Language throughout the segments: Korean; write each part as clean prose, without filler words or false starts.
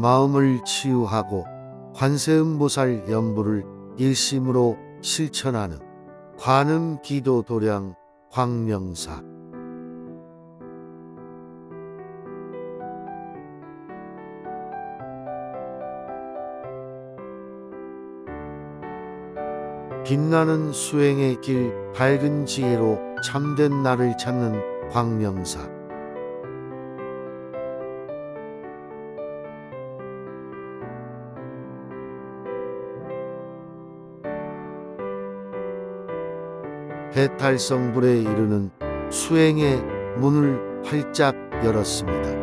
마음을 치유하고 관세음보살 연부를 일심으로 실천하는 관음 기도 도량 광명사. 빛나는 수행의 길, 밝은 지혜로 참된 나를 찾는 광명사. 해탈성불에 이르는 수행의 문을 활짝 열었습니다.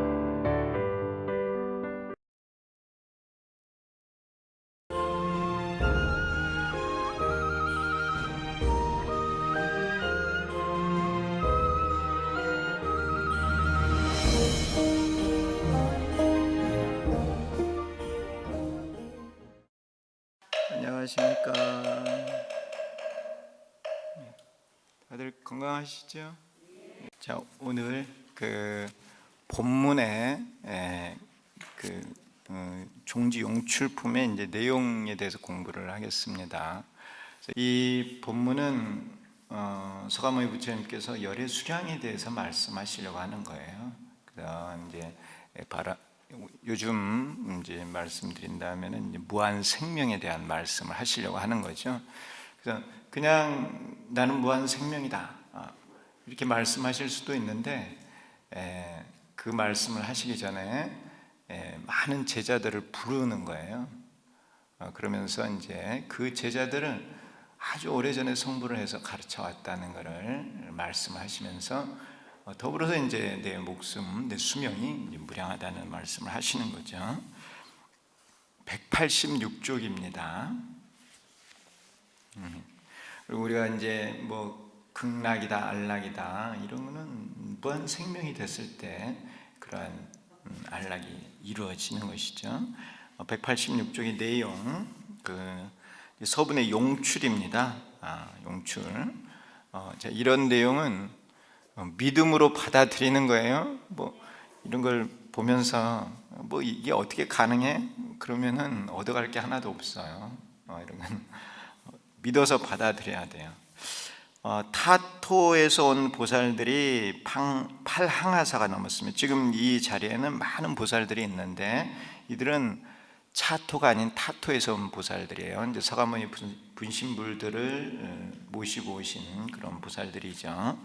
안녕하십니까. 다들 건강하시죠? 자, 오늘 그 본문의 종지 용출품의 이제 내용에 대해서 공부를 하겠습니다. 이 본문은 서가모니 부처님께서 열의 수량에 대해서 말씀하시려고 하는 거예요. 그래서 이제 요즘 이제 말씀드린다면은 이제 무한 생명에 대한 말씀을 하시려고 하는 거죠. 그래서 그냥 나는 무한 생명이다 이렇게 말씀하실 수도 있는데 그 말씀을 하시기 전에 많은 제자들을 부르는 거예요. 그러면서 이제 그 제자들은 아주 오래전에 성불을 해서 가르쳐 왔다는 것을 말씀하시면서 더불어서 이제 내 목숨, 내 수명이 무량하다는 말씀을 하시는 거죠. 186쪽입니다. 그리고 우리가 이제 뭐 극락이다, 안락이다 이런 거는 무한 생명이 됐을 때 그러한 안락이 이루어지는 것이죠. 186쪽의 내용, 서분의 용출입니다. 용출. 자, 이런 내용은 믿음으로 받아들이는 거예요. 뭐 이런 걸 보면서 뭐 이게 어떻게 가능해? 그러면은 얻어갈 게 하나도 없어요. 이런 건 믿어서 받아들여야 돼요. 타토에서 온 보살들이 8항하사가 넘었습니다. 지금 이 자리에는 많은 보살들이 있는데 이들은 차토가 아닌 타토에서 온 보살들이에요. 이제 서가모니 분신불들을 모시고 오신 그런 보살들이죠.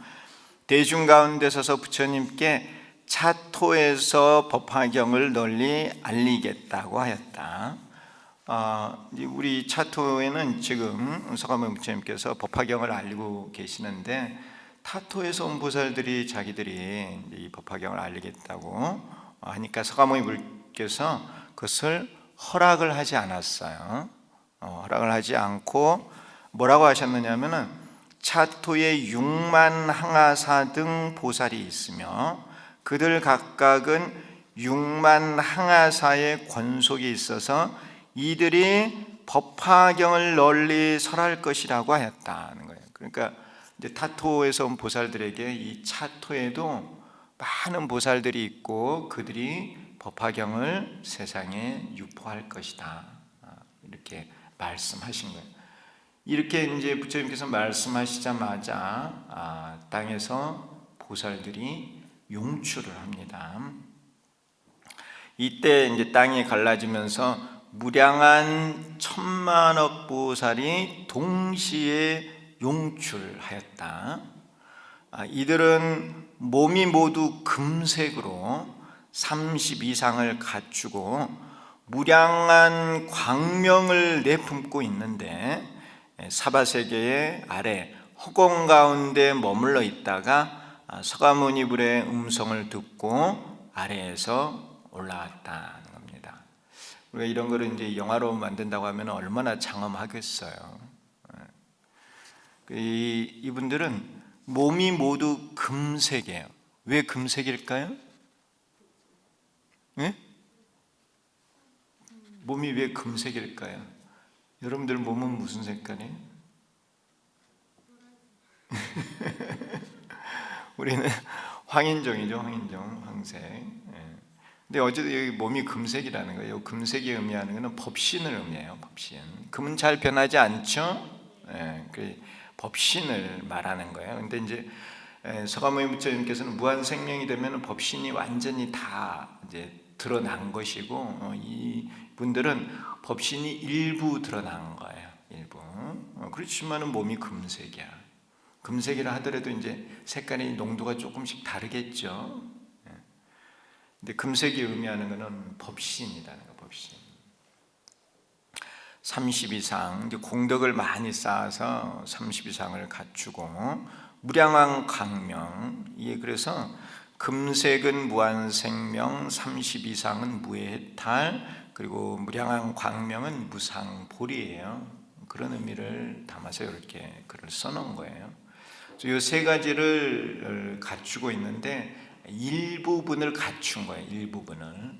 대중 가운데 서서 부처님께 차토에서 법화경을 널리 알리겠다고 하였다. 우리 차토에는 지금 서가모니 부처님께서 법화경을 알리고 계시는데 타토에서 온 보살들이 자기들이 이 법화경을 알리겠다고 하니까 서가모니 부처님께서 그것을 허락을 하지 않았어요. 허락을 하지 않고 뭐라고 하셨느냐면은 차토에 6만 항하사 등 보살이 있으며 그들 각각은 6만 항하사의 권속이 있어서 이들이 법화경을 널리 설할 것이라고 하였다는 거예요. 그러니까 이제 타토에서 온 보살들에게 이 차토에도 많은 보살들이 있고 그들이 법화경을 세상에 유포할 것이다 이렇게 말씀하신 거예요. 이렇게 이제 부처님께서 말씀하시자마자 땅에서 보살들이 용출을 합니다. 이때 이제 땅이 갈라지면서 무량한 천만억 보살이 동시에 용출하였다. 이들은 몸이 모두 금색으로 30 이상을 갖추고 무량한 광명을 내품고 있는데 사바세계의 아래 허공 가운데 머물러 있다가 서가모니 불의 음성을 듣고 아래에서 올라왔다는 겁니다. 우리가 이런 거를 이제 영화로 만든다고 하면 얼마나 장엄하겠어요. 이분들은 몸이 모두 금색이에요. 왜 금색일까요? 네? 몸이 왜 금색일까요? 여러분들 몸은 무슨 색깔이에요? 우리는 황인종이죠. 황인종, 황색. 근데 근데 어쨌든 여기 몸이 금색이라는 거예요. 금색이 의미하는 것은 법신을 의미해요. 법신. 금은 잘 변하지 않죠. 예, 그 법신을 말하는 거예요. 근데 이제 서가모니 부처님께서는 무한 생명이 되면 법신이 완전히 다 이제 드러난 것이고, 이 분들은 법신이 일부 드러난 거예요. 일부. 그렇지만은 몸이 금색이야. 금색이라 하더라도 이제 색깔이 농도가 조금씩 다르겠죠. 근데 금색이 의미하는 것은 법신이라는 거, 법신. 30이상, 이제 공덕을 많이 쌓아서 30이상을 갖추고, 무량한 광명, 이게 그래서 금색은 무한생명, 30이상은 무해탈, 그리고 무량한 광명은 무상보리예요. 그런 의미를 담아서 이렇게 글을 써놓은 거예요. 이 세 가지를 갖추고 있는데 일부분을 갖춘 거예요. 일부분을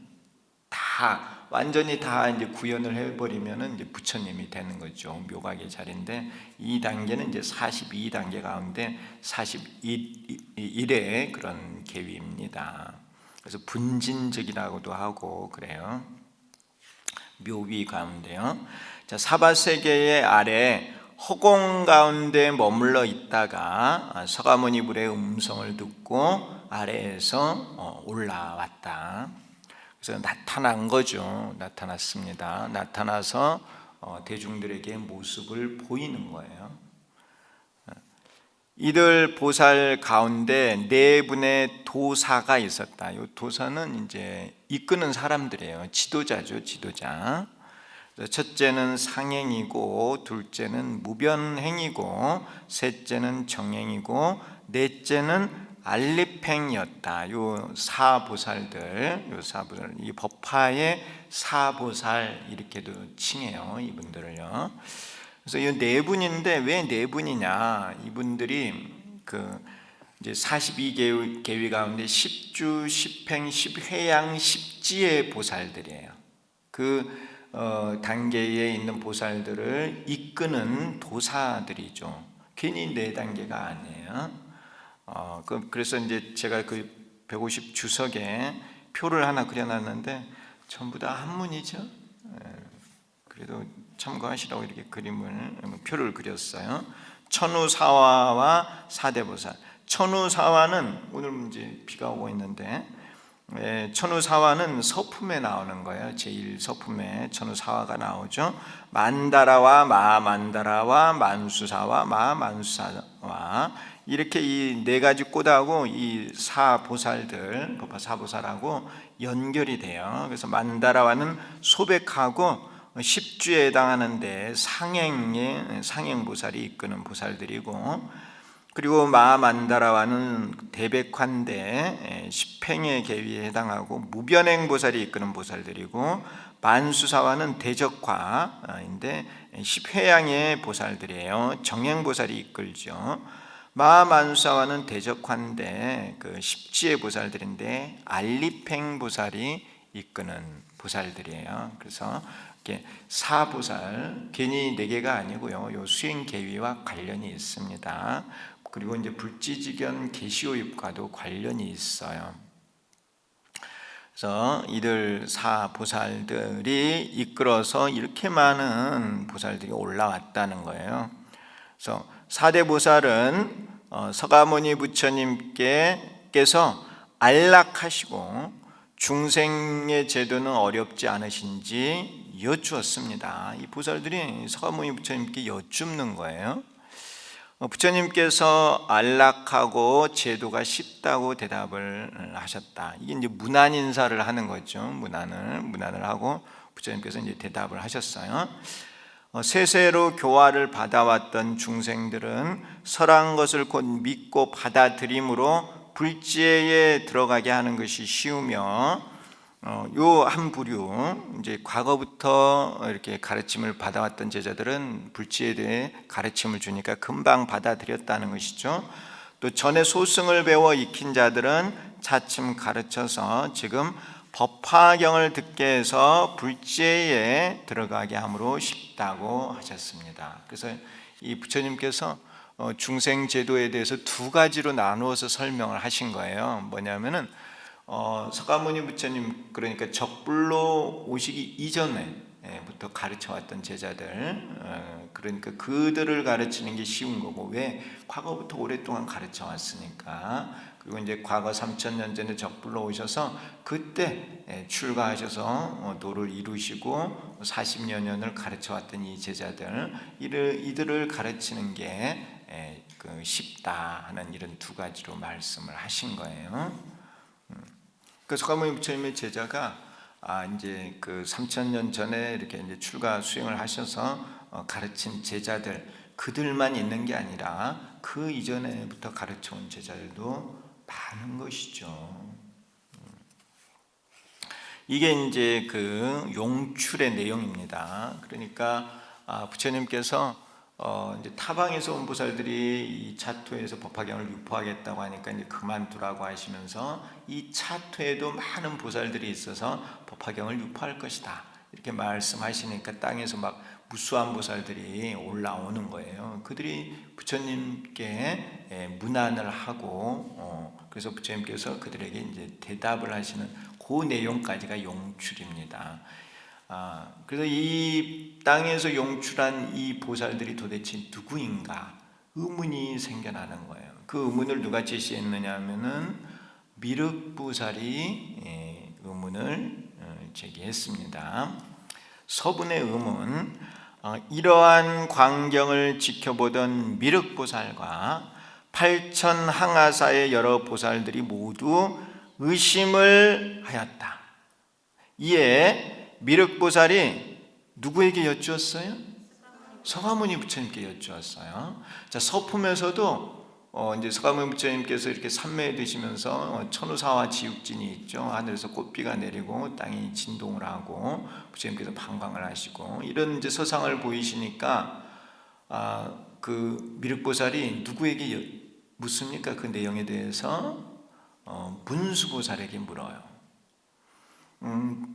다 완전히 다 이제 구현을 해버리면은 이제 부처님이 되는 거죠. 묘각의 자리인데 이 단계는 이제 42단계 가운데 41의 그런 계위입니다. 그래서 분진적이라고도 하고 그래요. 묘위 가운데요. 자, 사바세계의 아래 허공 가운데 머물러 있다가 서가모니 불의 음성을 듣고 아래에서 올라왔다. 그래서 나타난 거죠. 나타났습니다. 나타나서 대중들에게 모습을 보이는 거예요. 이들 보살 가운데 네 분의 도사가 있었다. 이 도사는 이제 이끄는 사람들이에요. 지도자죠, 지도자. 첫째는 상행이고, 둘째는 무변행이고, 셋째는 정행이고, 넷째는 알리팽이었다. 요 사보살들, 이 법화의 사보살 이렇게도 칭해요. 이분들을요. 그래서 이 네 분인데 왜 네 분이냐? 이분들이 이제 42계위 가운데 10주, 10행, 10회양, 10지의 보살들이에요. 단계에 있는 보살들을 이끄는 도사들이죠. 괜히 네 단계가 아니에요. 그래서 이제 제가 150 주석에 표를 하나 그려놨는데 전부 다 한문이죠. 그래도 참고하시라고 이렇게 표를 그렸어요. 천우사화와 사대보살. 천우사화는 오늘 이제 비가 오고 있는데 천우사화는 서품에 나오는 거예요. 제1서품에 천우사화가 나오죠. 만다라와 마만다라와 만수사와 마만수사와 이렇게 이 네 가지 꽃하고 이 사보살들, 법화 사보살하고 연결이 돼요. 그래서 만다라와는 소백하고 10주에 해당하는데 상행보살이 이끄는 보살들이고, 그리고 마만다라와는 대백환대 10행의 계위에 해당하고 무변행 보살이 이끄는 보살들이고, 만수사와는 대적화인데 10회양의 보살들이에요. 정행보살이 이끌죠. 마만수사와는 대적환대 10지의 보살들인데 알리팽 보살이 이끄는 보살들이에요. 그래서 사보살 괜히 네 개가 아니고요. 요 수행 계위와 관련이 있습니다. 그리고 이제 불지지견 계시오입과도 관련이 있어요. 그래서 이들 사보살들이 이끌어서 이렇게 많은 보살들이 올라왔다는 거예요. 그래서 사대보살은 서가모니 부처님께서 안락하시고 중생의 제도는 어렵지 않으신지 여쭈었습니다. 이 보살들이 서가모니 부처님께 여쭙는 거예요. 부처님께서 안락하고 제도가 쉽다고 대답을 하셨다. 이게 이제 문안 인사를 하는 거죠. 문안을 하고 부처님께서 이제 대답을 하셨어요. 세세로 교화를 받아왔던 중생들은 설한 것을 곧 믿고 받아들임으로 불지에 들어가게 하는 것이 쉬우며, 요 한 부류 이제 과거부터 이렇게 가르침을 받아왔던 제자들은 불지에 대해 가르침을 주니까 금방 받아들였다는 것이죠. 또 전에 소승을 배워 익힌 자들은 차츰 가르쳐서 지금 법화경을 듣게 해서 불지에 들어가게 함으로 쉽다고 하셨습니다. 그래서 이 부처님께서 중생 제도에 대해서 두 가지로 나누어서 설명을 하신 거예요. 뭐냐면은 서가모니 부처님, 그러니까 적불로 오시기 이전에부터 가르쳐왔던 제자들, 그러니까 그들을 가르치는 게 쉬운 거고, 왜? 과거부터 오랫동안 가르쳐왔으니까. 그리고 이제 과거 3000년 전에 적불로 오셔서 그때 출가하셔서 도를 이루시고 40여 년을 가르쳐왔던 이 제자들, 이들을 가르치는 게 쉽다 하는 이런 두 가지로 말씀을 하신 거예요. 그 서가모니 부처님의 제자가 이제 그 3000년 전에 이렇게 이제 출가 수행을 하셔서 가르친 제자들, 그들만 있는 게 아니라 그 이전에부터 가르쳐온 제자들도 많은 것이죠. 이게 이제 그 용출의 내용입니다. 그러니까 부처님께서 이제 타방에서 온 보살들이 이 차토에서 법화경을 유포하겠다고 하니까 이제 그만두라고 하시면서 이 차토에도 많은 보살들이 있어서 법화경을 유포할 것이다 이렇게 말씀하시니까 땅에서 막 무수한 보살들이 올라오는 거예요. 그들이 부처님께 문안을 하고 그래서 부처님께서 그들에게 이제 대답을 하시는 그 내용까지가 용출입니다. 그래서 이 땅에서 용출한 이 보살들이 도대체 누구인가 의문이 생겨나는 거예요. 그 의문을 누가 제시했느냐 하면은 미륵보살이 의문을 제기했습니다. 서분의 의문, 이러한 광경을 지켜보던 미륵보살과 8천 항아사의 여러 보살들이 모두 의심을 하였다. 이에 미륵보살이 누구에게 여쭈었어요? 서가모니 부처님께 여쭈었어요. 자, 서품에서도 이제 서가모니 부처님께서 이렇게 삼매에 드시면서 천우사와 지육진이 있죠. 하늘에서 꽃비가 내리고 땅이 진동을 하고 부처님께서 방광을 하시고 이런 이제 서상을 보이시니까 그 미륵보살이 누구에게 묻습니까? 그 내용에 대해서 문수보살에게 물어요.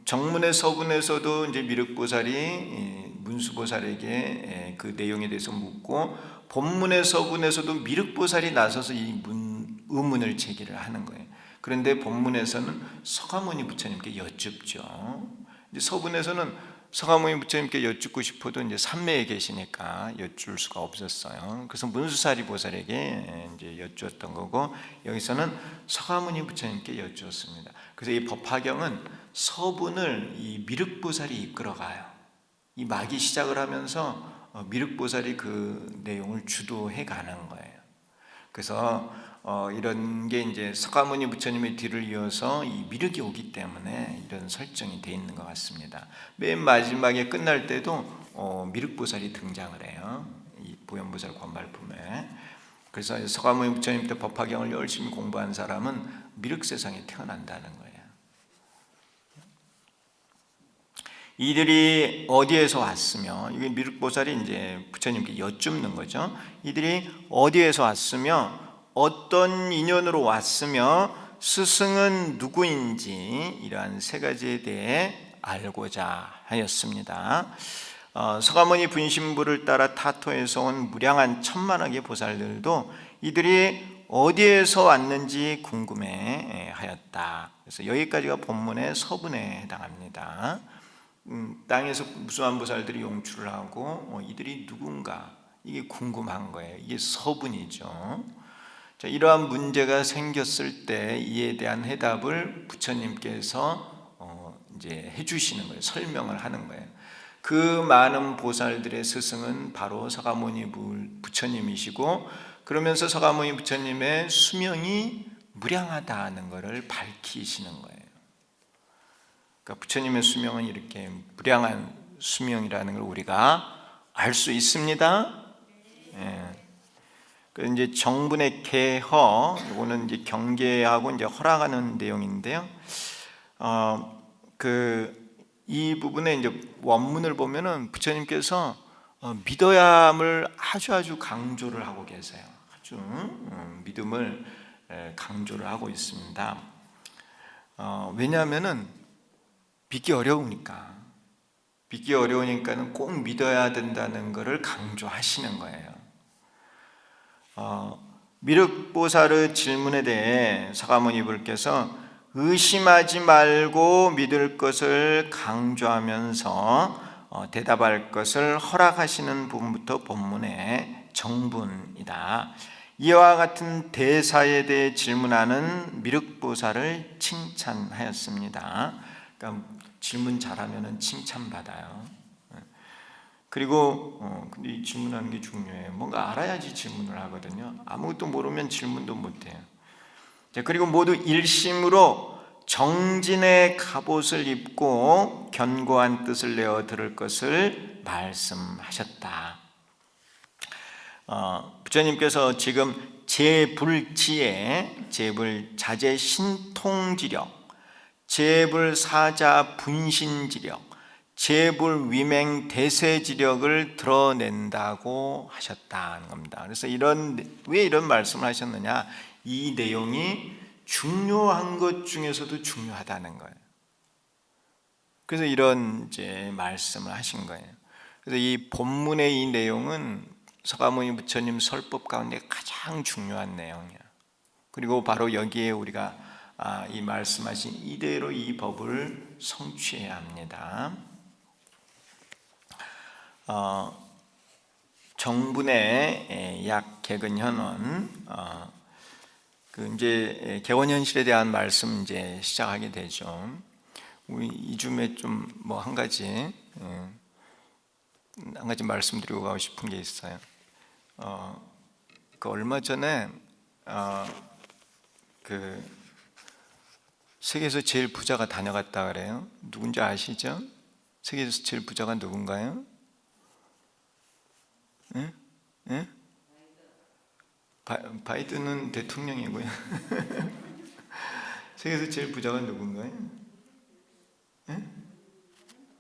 정문의 서분에서도 이제 미륵보살이 문수보살에게 그 내용에 대해서 묻고, 본문의 서분에서도 미륵보살이 나서서 이 의문을 제기를 하는 거예요. 그런데 본문에서는 서가모니 부처님께 여쭙죠. 이제 서분에서는 서가모니 부처님께 여쭙고 싶어도 이제 삼매에 계시니까 여쭐 수가 없었어요. 그래서 문수사리 보살에게 이제 여쭈었던 거고, 여기서는 서가모니 부처님께 여쭈었습니다. 그래서 이 법화경은 서분을 이 미륵보살이 이끌어가요. 이 막이 시작을 하면서 미륵보살이 그 내용을 주도해 가는 거예요. 그래서 이런 게 이제 서가모니 부처님의 뒤를 이어서 이 미륵이 오기 때문에 이런 설정이 되어 있는 것 같습니다. 맨 마지막에 끝날 때도 미륵보살이 등장을 해요. 이 보현보살 권발품에. 그래서 서가모니 부처님 때 법화경을 열심히 공부한 사람은 미륵세상에 태어난다는 거예요. 이들이 어디에서 왔으며, 이게 미륵보살이 이제 부처님께 여쭙는 거죠. 이들이 어디에서 왔으며 어떤 인연으로 왔으며 스승은 누구인지 이러한 세 가지에 대해 알고자 하였습니다. 서가모니 분신부를 따라 타토에서 온 무량한 천만억의 보살들도 이들이 어디에서 왔는지 궁금해 하였다. 그래서 여기까지가 본문의 서분에 해당합니다. 땅에서 무수한 보살들이 용출을 하고 이들이 누군가 이게 궁금한 거예요. 이게 서분이죠. 자, 이러한 문제가 생겼을 때 이에 대한 해답을 부처님께서 이제 해주시는 거예요. 설명을 하는 거예요. 그 많은 보살들의 스승은 바로 서가모니 부처님이시고, 그러면서 서가모니 부처님의 수명이 무량하다는 것을 밝히시는 거예요. 그러니까 부처님의 수명은 이렇게 무량한 수명이라는 걸 우리가 알 수 있습니다. 예. 그 이제 정분의 개허, 이거는 이제 경계하고 이제 허락하는 내용인데요. 이 부분에 이제 원문을 보면은 부처님께서 믿어야 함을 아주 강조를 하고 계세요. 아주 믿음을 강조를 하고 있습니다. 왜냐하면은 믿기 어려우니까는 꼭 믿어야 된다는 것을 강조하시는 거예요. 미륵보살의 질문에 대해 서가모니 부께서 의심하지 말고 믿을 것을 강조하면서 대답할 것을 허락하시는 부분부터 본문의 정분이다. 이와 같은 대사에 대해 질문하는 미륵보살을 칭찬하였습니다. 그러니까 질문 잘하면 칭찬받아요. 그리고 근데 이 질문하는 게 중요해요. 뭔가 알아야지 질문을 하거든요. 아무것도 모르면 질문도 못해요. 그리고 모두 일심으로 정진의 갑옷을 입고 견고한 뜻을 내어 들을 것을 말씀하셨다. 부처님께서 지금 제불지혜, 제불자재 신통지력, 제불사자 분신지력, 제불위맹 대세지력을 드러낸다고 하셨다는 겁니다. 그래서 왜 이런 말씀을 하셨느냐? 이 내용이 중요한 것 중에서도 중요하다는 거예요. 그래서 이런 이제 말씀을 하신 거예요. 그래서 이 본문의 이 내용은 서가모니 부처님 설법 가운데 가장 중요한 내용이야. 그리고 바로 여기에 우리가 이 말씀하신 이대로 이 법을 성취해야 합니다. 정분의 약 개근현원, 이제 개원현실에 대한 말씀 이제 시작하게 되죠. 우리 이 줌에 좀 뭐 한 가지 말씀드리고 가고 싶은 게 있어요. 그 얼마 전에 그 세계에서 제일 부자가 다녀갔다 그래요. 누군지 아시죠? 세계에서 제일 부자가 누군가요? 예? 예? 바이든은 대통령이고요. 세계에서 제일 부자가 누군가요? 예?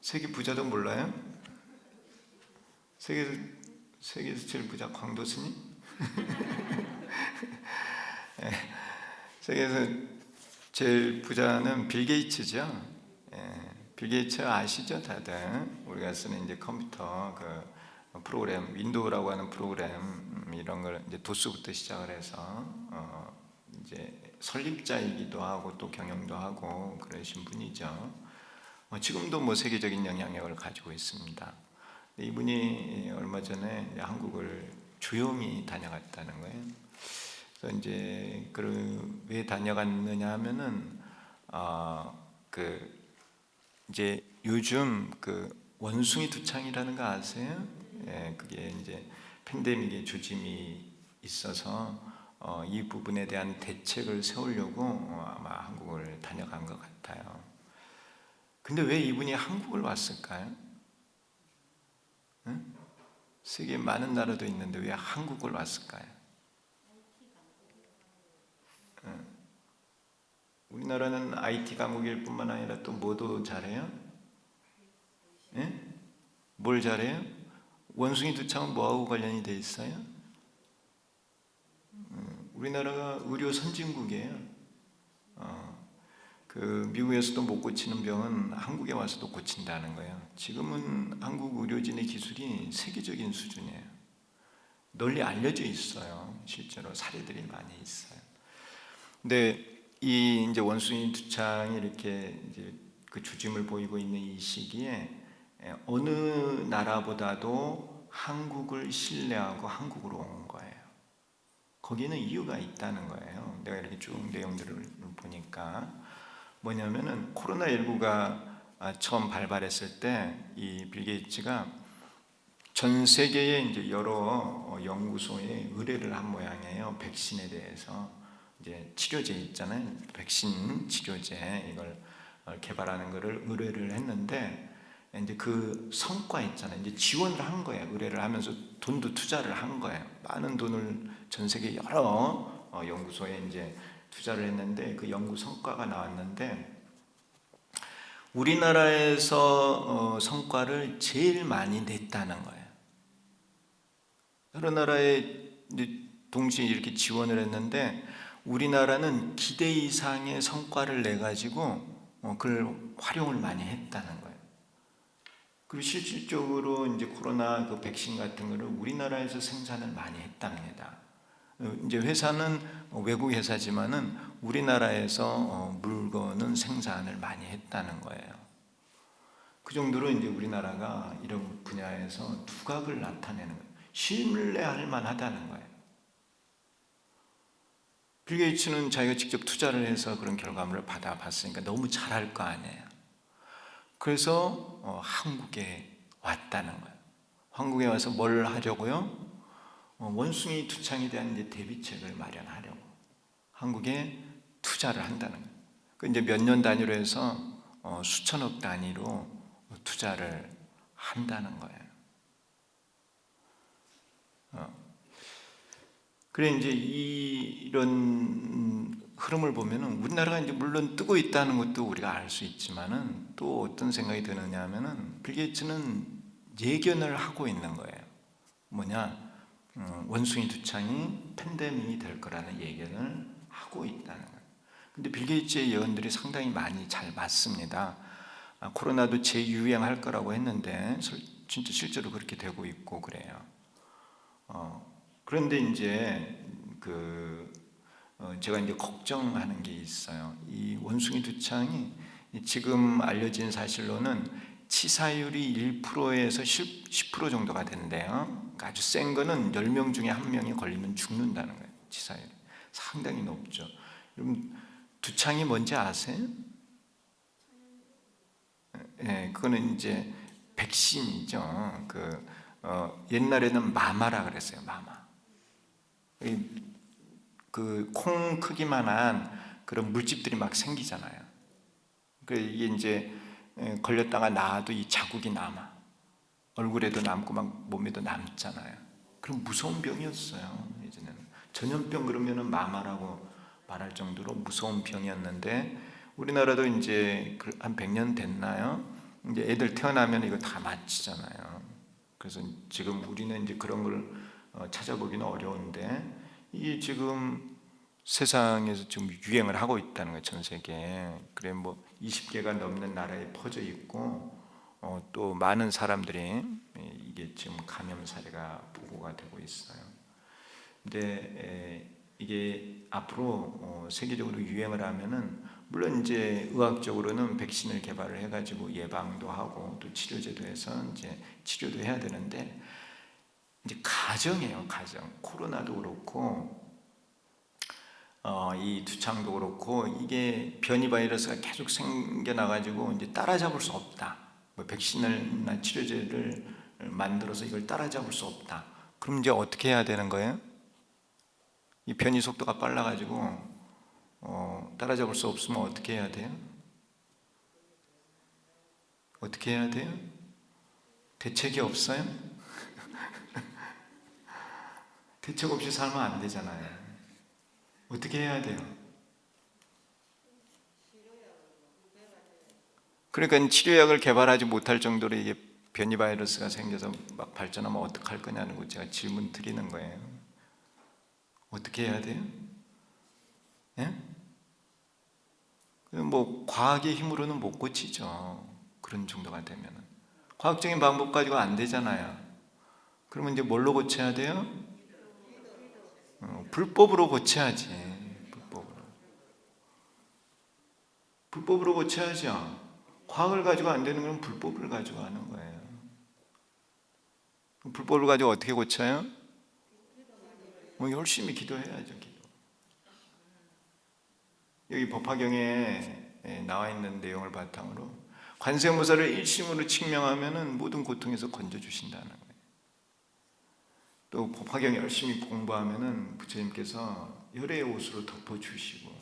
세계 부자도 몰라요? 세계에서 제일 부자 광도 스님? 예. 세계에서 제일 부자는 빌 게이츠죠. 예. 빌 게이츠 아시죠, 다들? 우리가 쓰는 이제 컴퓨터 프로그램, 윈도우라고 하는 프로그램 이런 걸 이제 도스부터 시작을 해서 이제 설립자이기도 하고 또 경영도 하고 그러신 분이죠. 지금도 뭐 세계적인 영향력을 가지고 있습니다. 이분이 얼마 전에 한국을 조용히 다녀갔다는 거예요. 그래서 이제 왜 다녀갔느냐 하면은 이제 요즘 원숭이 투창이라는 거 아세요? 예, 그게 이제 팬데믹의 조짐이 있어서 이 부분에 대한 대책을 세우려고 아마 한국을 다녀간 것 같아요. 근데 왜 이분이 한국을 왔을까요? 응? 세계에 많은 나라도 있는데 왜 한국을 왔을까요? 응. 우리나라는 IT 강국일 뿐만 아니라 또 뭐도 잘해요? 예? 뭘 잘해요? 원숭이 투창은 뭐하고 관련이 돼 있어요? 우리나라가 의료 선진국이에요. 미국에서도 못 고치는 병은 한국에 와서도 고친다는 거예요. 지금은 한국 의료진의 기술이 세계적인 수준이에요. 널리 알려져 있어요. 실제로 사례들이 많이 있어요. 근데 이 이제 원숭이 투창이 이렇게 이제 그 조짐을 보이고 있는 이 시기에 어느 나라보다도 한국을 신뢰하고 한국으로 온 거예요. 거기는 이유가 있다는 거예요. 내가 이렇게 쭉 내용들을 보니까 뭐냐면은 코로나19가 처음 발발했을 때 이 빌 게이츠가 전 세계에 이제 여러 연구소에 의뢰를 한 모양이에요. 백신에 대해서 이제 치료제 있잖아요. 백신 치료제 이걸 개발하는 거를 의뢰를 했는데 이제 그 성과 있잖아요. 이제 지원을 한 거예요. 의뢰를 하면서 돈도 투자를 한 거예요. 많은 돈을 전 세계 여러 연구소에 이제 투자를 했는데 그 연구 성과가 나왔는데 우리나라에서 성과를 제일 많이 냈다는 거예요. 여러 나라에 동시에 이렇게 지원을 했는데 우리나라는 기대 이상의 성과를 내 가지고 그걸 활용을 많이 했다는 거예요. 그리고 실질적으로 이제 코로나 백신 같은 거를 우리나라에서 생산을 많이 했답니다. 이제 회사는 외국 회사지만은 우리나라에서 물건은 생산을 많이 했다는 거예요. 그 정도로 이제 우리나라가 이런 분야에서 두각을 나타내는 거예요. 신뢰할 만하다는 거예요. 빌 게이츠는 자기가 직접 투자를 해서 그런 결과물을 받아봤으니까 너무 잘할 거 아니에요. 그래서 한국에 왔다는 거예요. 한국에 와서 뭘 하려고요? 원숭이 두창에 대한 이제 대비책을 마련하려고 한국에 투자를 한다는 거예요. 그 이제 몇 년 단위로 해서 수천억 단위로 투자를 한다는 거예요. 그래 이제 이런 흐름을 보면은 우리나라가 이제 물론 뜨고 있다는 것도 우리가 알 수 있지만은 또 어떤 생각이 드느냐면은 빌 게이츠는 예견을 하고 있는 거예요. 뭐냐? 원숭이 두창이 팬데믹이 될 거라는 예견을 하고 있다는 거예요. 근데 빌 게이츠의 예언들이 상당히 많이 잘 맞습니다. 코로나도 재유행할 거라고 했는데 진짜 실제로 그렇게 되고 있고 그래요. 그런데 이제 제가 이제 걱정하는 게 있어요. 이 원숭이 두창이 지금 알려진 사실로는 치사율이 1%에서 10% 정도가 된대요. 그러니까 아주 센 거는 10명 중에 1명이 걸리면 죽는다는 거예요. 치사율이 상당히 높죠. 여러분 두창이 뭔지 아세요? 예, 그거는 이제 백신이죠. 옛날에는 마마라 그랬어요. 마마. 그 콩 크기만한 그런 물집들이 막 생기잖아요. 이게 이제 걸렸다가 나와도 이 자국이 남아. 얼굴에도 남고 막 몸에도 남잖아요. 그럼 무서운 병이었어요. 예전에는 전염병 그러면은 마마라고 말할 정도로 무서운 병이었는데 우리나라도 이제 한 100년 됐나요? 이제 애들 태어나면 이거 다 맞히잖아요. 그래서 지금 우리는 이제 그런 걸 찾아보기는 어려운데 이게 지금 세상에서 지금 유행을 하고 있다는 거예요. 전 세계에. 그래 뭐 20개가 넘는 나라에 퍼져 있고 또 많은 사람들이 이게 지금 감염 사례가 보고가 되고 있어요. 근데 이게 앞으로 세계적으로 유행을 하면은 물론 이제 의학적으로는 백신을 개발을 해가지고 예방도 하고 또 치료제도 해서 이제 치료도 해야 되는데 이제 가정이에요. 가정. 코로나도 그렇고 이 두창도 그렇고 이게 변이 바이러스가 계속 생겨나가지고 이제 따라잡을 수 없다. 뭐 백신이나 치료제를 만들어서 이걸 따라잡을 수 없다. 그럼 이제 어떻게 해야 되는 거예요? 이 변이 속도가 빨라가지고 따라잡을 수 없으면 어떻게 해야 돼요? 어떻게 해야 돼요? 대책이 없어요? 대책 없이 살면 안 되잖아요. 어떻게 해야 돼요? 그러니까 치료약을 개발하지 못할 정도로 이게 변이 바이러스가 생겨서 막 발전하면 어떡할 거냐는 거 제가 질문 드리는 거예요. 어떻게 해야 돼요? 예? 뭐 과학의 힘으로는 못 고치죠. 그런 정도가 되면은 과학적인 방법 가지고 안 되잖아요. 그러면 이제 뭘로 고쳐야 돼요? 불법으로 고쳐야지. 불법으로 고쳐야죠. 과학을 가지고 안 되는 건 불법을 가지고 하는 거예요. 불법을 가지고 어떻게 고쳐요? 뭐 열심히 기도해야죠. 기도. 여기 법화경에 나와 있는 내용을 바탕으로 관세음보살을 일심으로 칙명하면은 모든 고통에서 건져 주신다는 거예요. 또 법화경 열심히 공부하면은 부처님께서 열의 옷으로 덮어 주시고.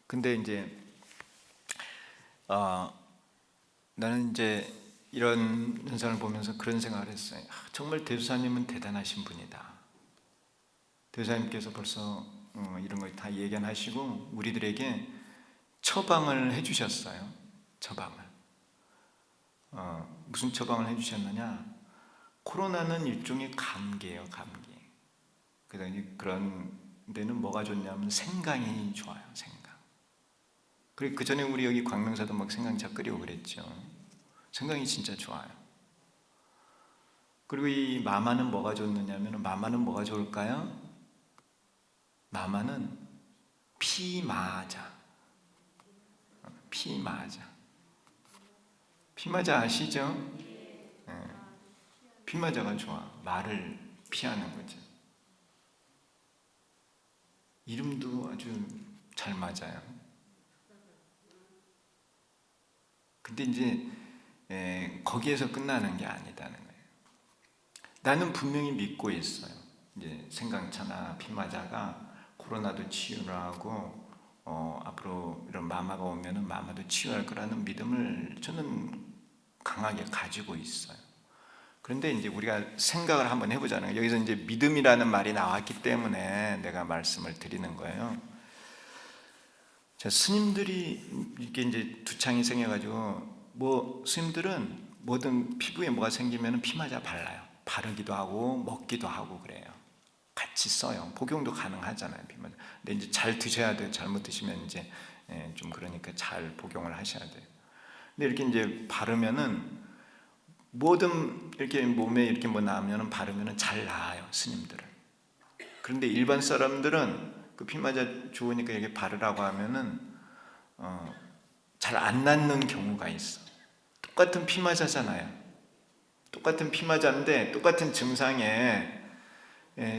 근데 이제 나는 이제 이런 현상을 보면서 그런 생각을 했어요. 정말 대주사님은 대단하신 분이다. 대주사님께서 벌써 이런 걸 다 예견하시고 우리들에게 처방을 해주셨어요. 처방을. 무슨 처방을 해주셨느냐? 코로나는 일종의 감기예요. 감기. 그런 데는 뭐가 좋냐면 생강이 좋아요. 생강. 그리고 그 전에 우리 여기 광명사도 막 생강차 끓이고 그랬죠. 생강이 진짜 좋아요. 그리고 이 마마는 뭐가 좋느냐면, 마마는 뭐가 좋을까요? 마마는 피마자. 피마자 아시죠? 피마자가 좋아. 말을 피하는 거죠. 이름도 아주 잘 맞아요. 근데 이제 거기에서 끝나는 게 아니다는 거예요. 나는 분명히 믿고 있어요. 이제 생강차나 피마자가 코로나도 치유를 하고 앞으로 이런 마마가 오면은 마마도 치유할 거라는 믿음을 저는 강하게 가지고 있어요. 그런데 이제 우리가 생각을 한번 해보자는 거예요. 여기서 이제 믿음이라는 말이 나왔기 때문에 내가 말씀을 드리는 거예요. 자, 스님들이 이렇게 이제 두창이 생겨가지고, 스님들은 뭐든 피부에 뭐가 생기면 피마자 발라요. 바르기도 하고 먹기도 하고 그래요. 같이 써요. 복용도 가능하잖아요, 피마자. 근데 이제 잘 드셔야 돼요. 잘못 드시면 이제 좀 그러니까 잘 복용을 하셔야 돼요. 근데 이렇게 이제 바르면은 뭐든 이렇게 몸에 이렇게 뭐 나면은 바르면은 잘 나아요, 스님들은. 그런데 일반 사람들은 그 피마자 좋으니까 이렇게 바르라고 하면은 잘 안 낫는 경우가 있어. 똑같은 피마자잖아요. 똑같은 피마자인데 똑같은 증상에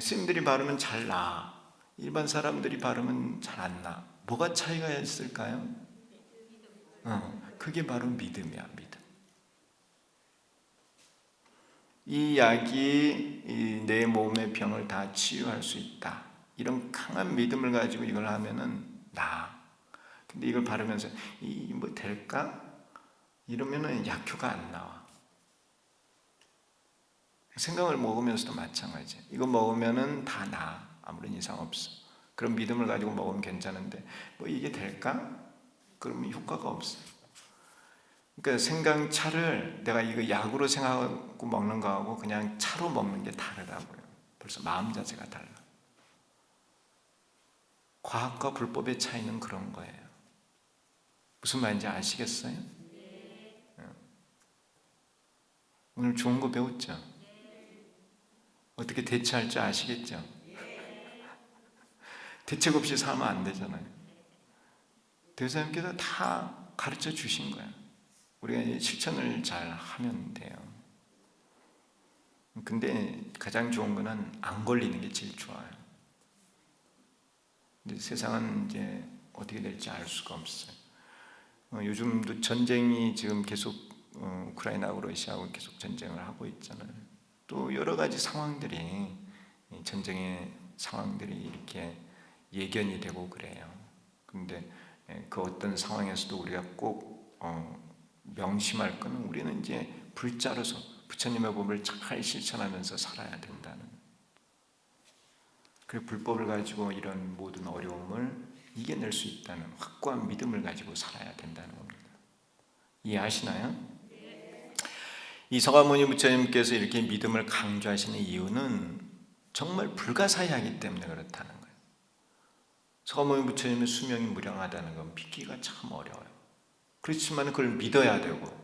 스님들이 바르면 잘 나아. 일반 사람들이 바르면 잘 안 나. 뭐가 차이가 있을까요? 그게 바로 믿음이야, 믿음. 이 약이 내 몸의 병을 다 치유할 수 있다. 이런 강한 믿음을 가지고 이걸 하면은 나아. 근데 이걸 바르면서 뭐 될까? 이러면은 약효가 안 나와. 생강을 먹으면서도 마찬가지야. 이거 먹으면은 다 나아. 아무런 이상 없어. 그런 믿음을 가지고 먹으면 괜찮은데 뭐 이게 될까? 그러면 효과가 없어. 그러니까 생강차를 내가 이거 약으로 생각하고 먹는 거하고 그냥 차로 먹는 게 다르다고요. 벌써 마음 자세가 달라. 과학과 불법의 차이는 그런 거예요. 무슨 말인지 아시겠어요? 오늘 좋은 거 배웠죠? 어떻게 대처할 줄 아시겠죠? 대책 없이 살면 안 되잖아요. 대사님께서 다 가르쳐 주신 거예요. 우리가 실천을 잘 하면 돼요. 근데 가장 좋은 거는 안 걸리는 게 제일 좋아요. 근데 세상은 이제 어떻게 될지 알 수가 없어요. 요즘도 전쟁이 지금 계속 우크라이나하고 러시아하고 계속 전쟁을 하고 있잖아요. 또 여러 가지 상황들이 전쟁의 상황들이 이렇게 예견이 되고 그래요. 근데 그 어떤 상황에서도 우리가 꼭 명심할 것은 우리는 이제 불자로서 부처님의 법을 잘 실천하면서 살아야 된다는. 그리고 불법을 가지고 이런 모든 어려움을 이겨낼 수 있다는 확고한 믿음을 가지고 살아야 된다는 겁니다. 이해하시나요? 이 서가모니 부처님께서 이렇게 믿음을 강조하시는 이유는 정말 불가사의하기 때문에 그렇다는 거예요. 서가모니 부처님의 수명이 무량하다는 건 믿기가 참 어려워요. 그렇지만 그걸 믿어야 되고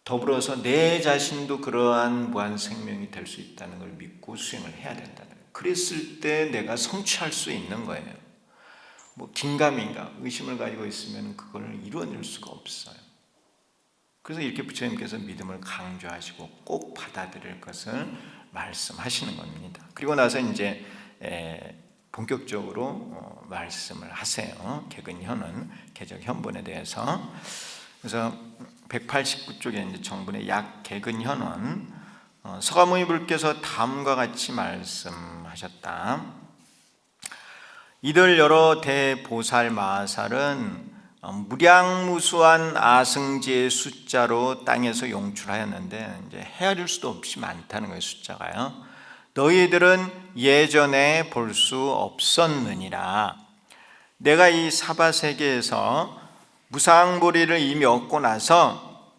더불어서 내 자신도 그러한 무한 생명이 될 수 있다는 걸 믿고 수행을 해야 된다는 거예요. 그랬을 때 내가 성취할 수 있는 거예요. 뭐 긴가민가 의심을 가지고 있으면 그걸 이루어낼 수가 없어요. 그래서 이렇게 부처님께서 믿음을 강조하시고 꼭 받아들일 것을 말씀하시는 겁니다. 그리고 나서 이제 본격적으로 말씀을 하세요. 개근현은 개적현본에 대해서. 그래서 189쪽에 이제 정분의 약 개근현은 서가모니 불께서 다음과 같이 말씀하셨다. 이들 여러 대보살 마하살은 무량무수한 아승지의 숫자로 땅에서 용출하였는데 이제 헤아릴 수도 없이 많다는 거예요. 숫자가요. 너희들은 예전에 볼 수 없었느니라. 내가 이 사바세계에서 무상보리를 이미 얻고 나서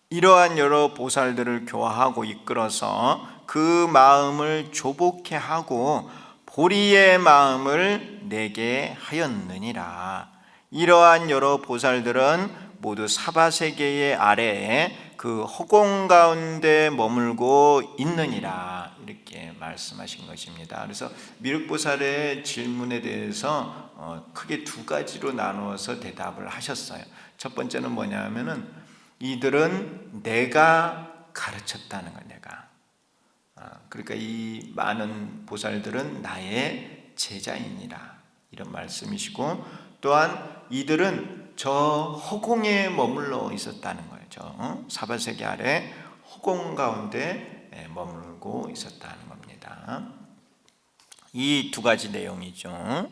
이러한 여러 보살들을 교화하고 이끌어서 그 마음을 조복해 하고 보리의 마음을 내게 하였느니라. 이러한 여러 보살들은 모두 사바세계의 아래에 그 허공 가운데 머물고 있느니라, 이렇게 말씀하신 것입니다. 그래서 미륵보살의 질문에 대해서 크게 두 가지로 나누어서 대답을 하셨어요. 첫 번째는 뭐냐면은 이들은 내가 가르쳤다는 거, 내가. 그러니까 이 많은 보살들은 나의 제자이니라, 이런 말씀이시고, 또한 이들은 저 허공에 머물러 있었다는 거예요. 저 사바세계 아래 허공 가운데 머물고 있었다는 겁니다. 이 두 가지 내용이죠.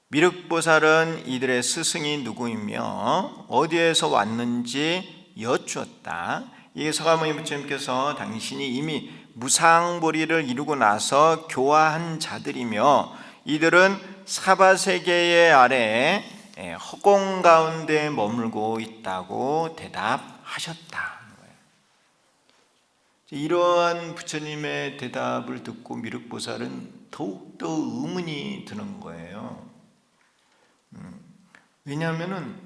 미륵보살은 이들의 스승이 누구이며 어디에서 왔는지 여쭈었다. 이게 서가모니 부처님께서 당신이 이미 무상보리를 이루고 나서 교화한 자들이며 이들은 사바세계의 아래에 허공 가운데 머물고 있다고 대답하셨다. 이러한 부처님의 대답을 듣고 미륵보살은 더욱더 의문이 드는 거예요. 왜냐하면은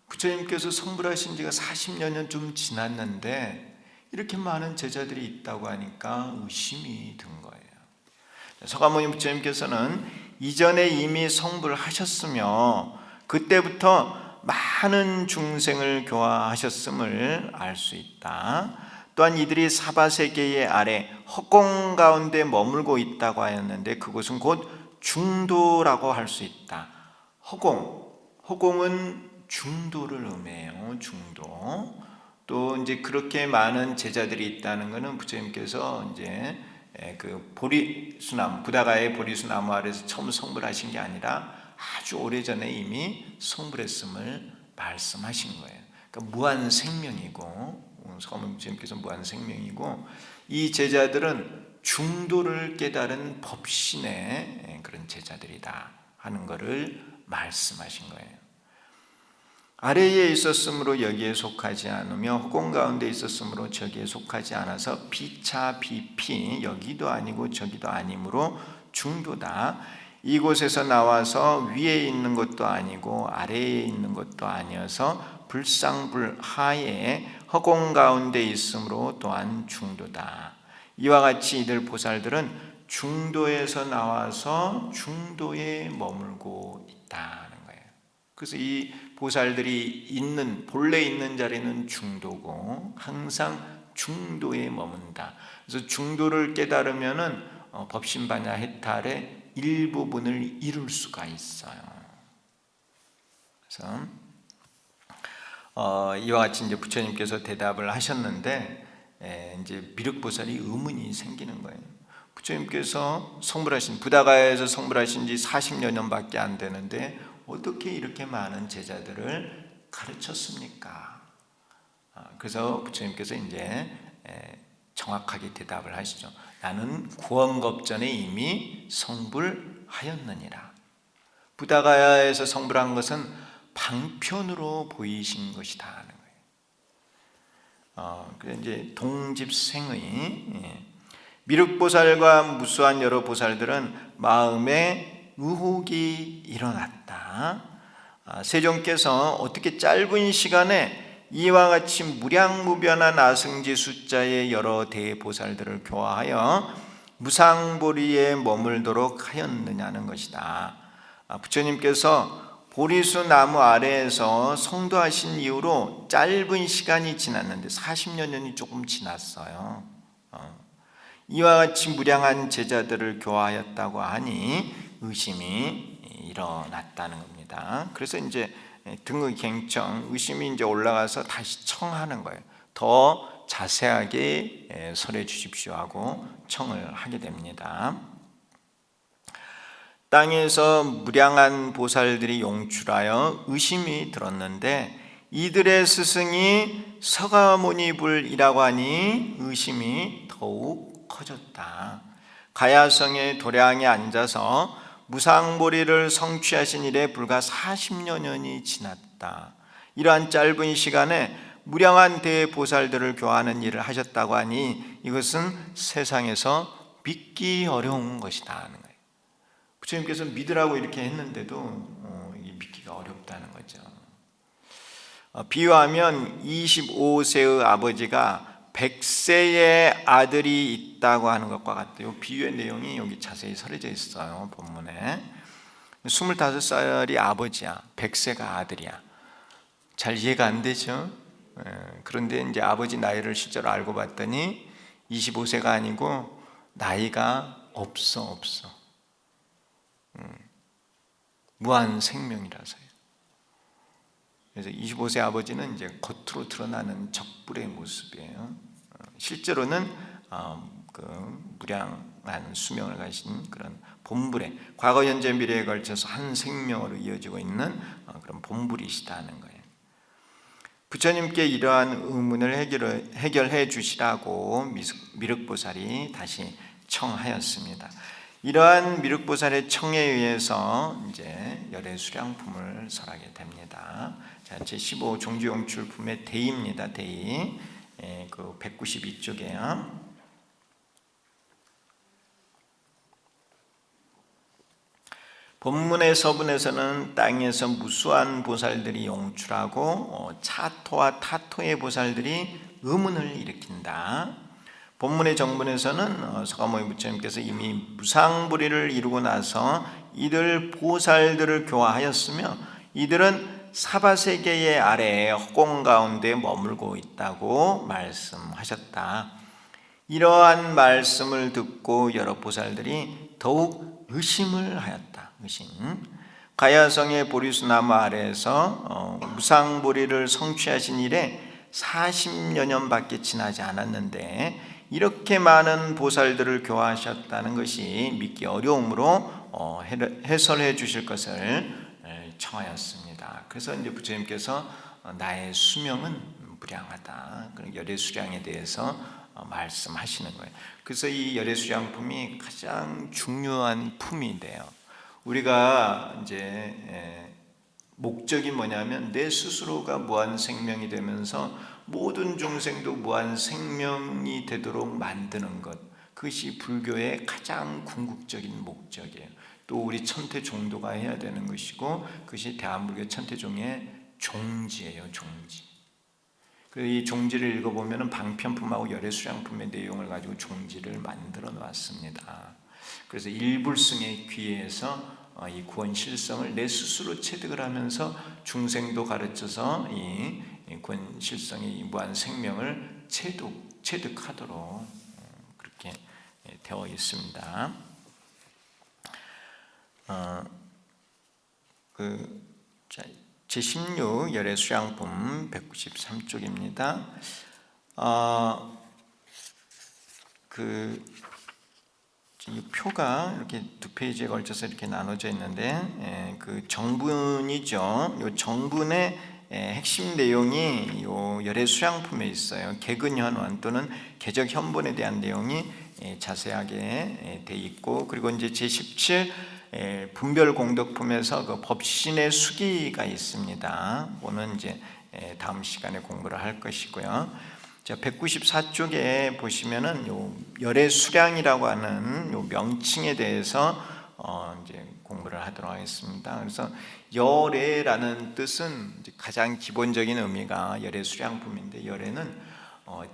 부처님께서 성불하신 지가 40여 년 좀 지났는데 이렇게 많은 제자들이 있다고 하니까 의심이 든 거예요. 서가모니 부처님께서는 이전에 이미 성불하셨으며 그때부터 많은 중생을 교화하셨음을 알 수 있다. 또한 이들이 사바세계의 아래 허공 가운데 머물고 있다고 하였는데 그곳은 곧 중도라고 할 수 있다. 허공은 중도를 의미해요. 중도. 또 이제 그렇게 많은 제자들이 있다는 것은 부처님께서 이제 그 보리수나무, 부다가의 보리수나무 아래서 처음 성불하신 게 아니라 아주 오래전에 이미 성불했음을 말씀하신 거예요. 그러니까 무한 생명이고, 서가모니 부처님께서 무한 생명이고, 이 제자들은 중도를 깨달은 법신의 그런 제자들이다 하는 것을 말씀하신 거예요. 아래에 있었으므로 여기에 속하지 않으며 허공 가운데 있었으므로 저기에 속하지 않아서 비차 비피, 여기도 아니고 저기도 아니므로 중도다. 이곳에서 나와서 위에 있는 것도 아니고 아래에 있는 것도 아니어서 불상불하에 허공 가운데 있으므로 또한 중도다. 이와 같이 이들 보살들은 중도에서 나와서 중도에 머물고 있다는 거예요. 그래서 이 보살들이 있는, 본래 있는 자리는 중도고 항상 중도에 머문다. 그래서 중도를 깨달으면은 법신반야 해탈의 일부분을 이룰 수가 있어요. 그래서 이와 같이 이제 부처님께서 대답을 하셨는데 이제 미륵보살이 의문이 생기는 거예요. 부처님께서 성불하신, 부다가에서 성불하신 지 40여 년밖에 안 되는데 어떻게 이렇게 많은 제자들을 가르쳤습니까? 그래서 부처님께서 이제 정확하게 대답을 하시죠. 나는 구원겁전에 이미 성불하였느니라. 부다가야에서 성불한 것은 방편으로 보이신 것이다 하는 거예요. 그래서 이제 동집생의 미륵보살과 무수한 여러 보살들은 마음에 의혹이 일어났다. 세종께서 어떻게 짧은 시간에 이와 같이 무량무변한 아승지 숫자의 여러 대보살들을 교화하여 무상보리에 머물도록 하였느냐는 것이다. 부처님께서 보리수 나무 아래에서 성도하신 이후로 짧은 시간이 지났는데 40여 년이 조금 지났어요. 이와 같이 무량한 제자들을 교화하였다고 하니 의심이 일어났다는 겁니다. 그래서 이제 등의 갱청, 의심이 이제 올라가서 다시 청하는 거예요. 더 자세하게 설해 주십시오 하고 청을 하게 됩니다. 땅에서 무량한 보살들이 용출하여 의심이 들었는데 이들의 스승이 서가모니불이라고 하니 의심이 더욱 커졌다. 가야성의 도량에 앉아서 무상보리를 성취하신 이래 불과 40여 년이 지났다. 이러한 짧은 시간에 무량한 대보살들을 교화하는 일을 하셨다고 하니 이것은 세상에서 믿기 어려운 것이다 하는 거예요. 부처님께서 믿으라고 이렇게 했는데도 이게 믿기가 어렵다는 거죠. 비유하면 25세의 아버지가 100세의 아들이 있다고 하는 것과 같아요. 비유의 내용이 여기 자세히 서려져 있어요. 본문에 25살이 아버지야, 100세가 아들이야. 잘 이해가 안 되죠? 그런데 이제 아버지 나이를 실제로 알고 봤더니 25세가 아니고 나이가 없어. 무한 생명이라서요. 그래서 25세 아버지는 이제 겉으로 드러나는 적불의 모습이에요. 실제로는 그 무량한 수명을 가진 그런 본불의 과거, 현재, 미래에 걸쳐서 한 생명으로 이어지고 있는 그런 본불이시다는 거예요. 부처님께 이러한 의문을 해결해 주시라고 미륵보살이 다시 청하였습니다. 이러한 미륵보살의 청에 의해서 이제 열애수량품을 설하게 됩니다. 자, 제15 종주용출품의 대의입니다. 대의, 그 192쪽에요. 본문의 서문에서는 땅에서 무수한 보살들이 용출하고 차토와 타토의 보살들이 의문을 일으킨다. 본문의 정문에서는 서가모니 부처님께서 이미 무상불의를 이루고 나서 이들 보살들을 교화하였으며 이들은 사바세계의 아래에 허공 가운데 머물고 있다고 말씀하셨다. 이러한 말씀을 듣고 여러 보살들이 더욱 의심을 하였다. 가야성의 보리수나무 아래에서 무상보리를 성취하신 이래 40여 년밖에 지나지 않았는데 이렇게 많은 보살들을 교화하셨다는 것이 믿기 어려우므로 해설해 주실 것을 청하였습니다. 그래서 이제 부처님께서 나의 수명은 무량하다, 그런 열애수량에 대해서 말씀하시는 거예요. 그래서 이 열애수량품이 가장 중요한 품인데요. 우리가 이제 목적이 뭐냐면 내 스스로가 무한 생명이 되면서 모든 중생도 무한 생명이 되도록 만드는 것, 그것이 불교의 가장 궁극적인 목적이에요. 또 우리 천태 종도가 해야 되는 것이고 그것이 대한불교 천태종의 종지예요. 종지. 그래서 이 종지를 읽어보면 방편품하고 열애수량품의 내용을 가지고 종지를 만들어 놨습니다. 그래서 일불승의 귀에서 이 구원 실성을 내 스스로 체득을 하면서 중생도 가르쳐서 이 구원 실성의 무한 생명을 체득하도록 그렇게 되어 있습니다. 제16 열애수량품 193쪽입니다. 이 표가 이렇게 두 페이지에 걸쳐서 이렇게 나눠져 있는데 그 정분이죠. 이 정분의 핵심 내용이 이 열애수량품에 있어요. 개근현원 또는 개적현본에 대한 내용이 자세하게 돼 있고, 그리고 이제 제17 분별공덕품에서 그 법신의 수기가 있습니다. 오늘 이제 다음 시간에 공부를 할 것이고요. 자, 194쪽에 보시면은 요 열애수량이라고 하는 요 명칭에 대해서 이제 공부를 하도록 하겠습니다. 그래서 열애라는 뜻은 이제 가장 기본적인 의미가 열애수량품인데, 열애는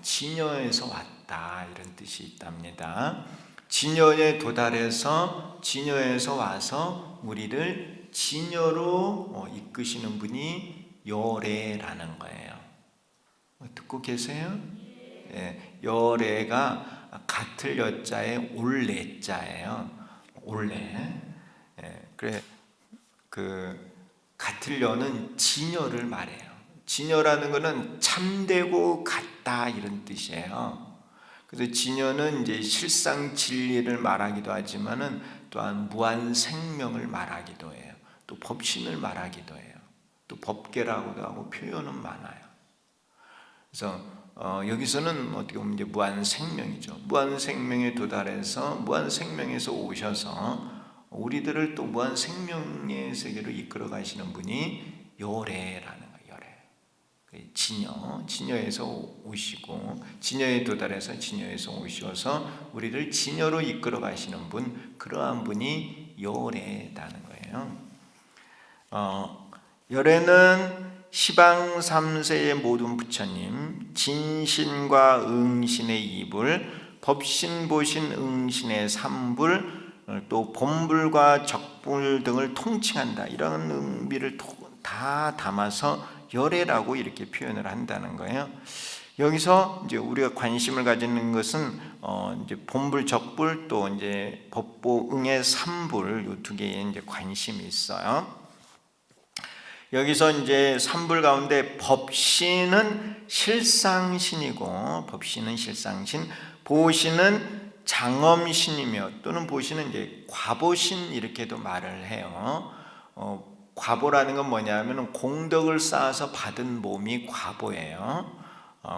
진여에서 왔다 이런 뜻이 있답니다. 진여에 도달해서 진여에서 와서 우리를 진여로 이끄시는 분이 열애라는 거예요. 듣고 계세요? 네, 열애가 같을 여자의 올레자예요. 올레. 네, 그래 그 같을 여는 진여를 말해요. 진여라는 것은 참되고 같다 이런 뜻이에요. 그래서 진여는 이제 실상 진리를 말하기도 하지만은 또한 무한 생명을 말하기도 해요. 또 법신을 말하기도 해요. 또 법계라고도 하고 표현은 많아요. 그래서 여기서는 어떻게 보면 이제 무한 생명이죠. 무한 생명에 도달해서 무한 생명에서 오셔서 우리들을 또 무한 생명의 세계로 이끌어 가시는 분이 열애라는 거예요. 열애. 진여에서 오시고 진여에 도달해서 진여에서 오셔서 우리를 진여로 이끌어 가시는 분, 그러한 분이 열애라는 거예요. 열애는 시방 3세의 모든 부처님, 진신과 응신의 이불, 법신, 보신, 응신의 삼불, 또 본불과 적불 등을 통칭한다, 이런 의미를 다 담아서 열애라고 이렇게 표현을 한다는 거예요. 여기서 이제 우리가 관심을 가지는 것은 이제 본불, 적불, 또 이제 법보, 응의 삼불, 이 두 개에 이제 관심이 있어요. 여기서 이제 삼불 가운데 법신은 실상신이고, 법신은 실상신, 보신은 장엄신이며, 또는 보신은 이제 과보신, 이렇게도 말을 해요. 과보라는 건 뭐냐면 공덕을 쌓아서 받은 몸이 과보예요.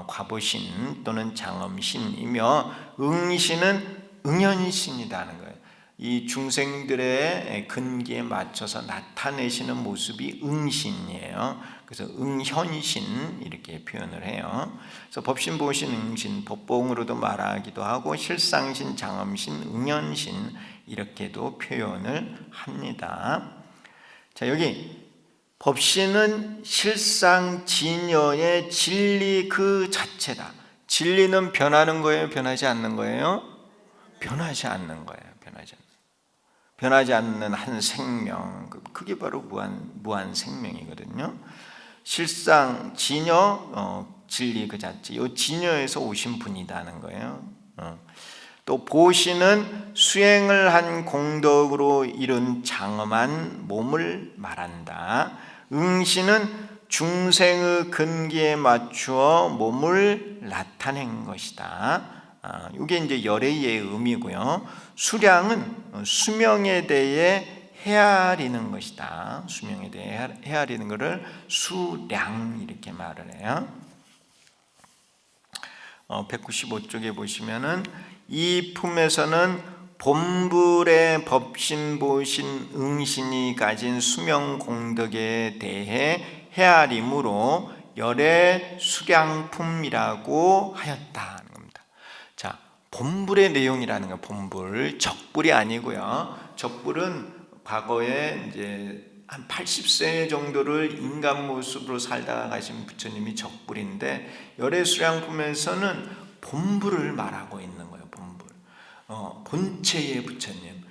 과보신 또는 장엄신이며, 응신은 응현신이라는 거예요. 이 중생들의 근기에 맞춰서 나타내시는 모습이 응신이에요. 그래서 응현신, 이렇게 표현을 해요. 그래서 법신, 보신, 응신, 법봉으로도 말하기도 하고, 실상신, 장엄신, 응현신, 이렇게도 표현을 합니다. 자, 여기 법신은 실상 진여의 진리 그 자체다. 진리는 변하는 거예요, 변하지 않는 거예요? 변하지 않는 거예요. 변하지 않는 한 생명, 그게 바로 무한 생명이거든요. 실상 진여, 진리 그 자체, 이 진여에서 오신 분이라는 거예요. 또 보신은 수행을 한 공덕으로 이룬 장엄한 몸을 말한다. 응신은 중생의 근기에 맞추어 몸을 나타낸 것이다. 이게 이제 열애의 의미고요. 수량은 수명에 대해 헤아리는 것이다. 수명에 대해 헤아리는 것을 수량, 이렇게 말을 해요. 195쪽에 보시면은 이 품에서는 본불의 법신, 보신, 응신이 가진 수명 공덕에 대해 헤아림으로 열애 수량품이라고 하였다. 자, 본불의 내용이라는 거, 본불, 적불이 아니고요. 적불은 과거에 이제 한 80세 정도를 인간 모습으로 살다가 가신 부처님이 적불인데, 열애수량품에서는 본불을 말하고 있는 거예요. 본불, 본체의 부처님.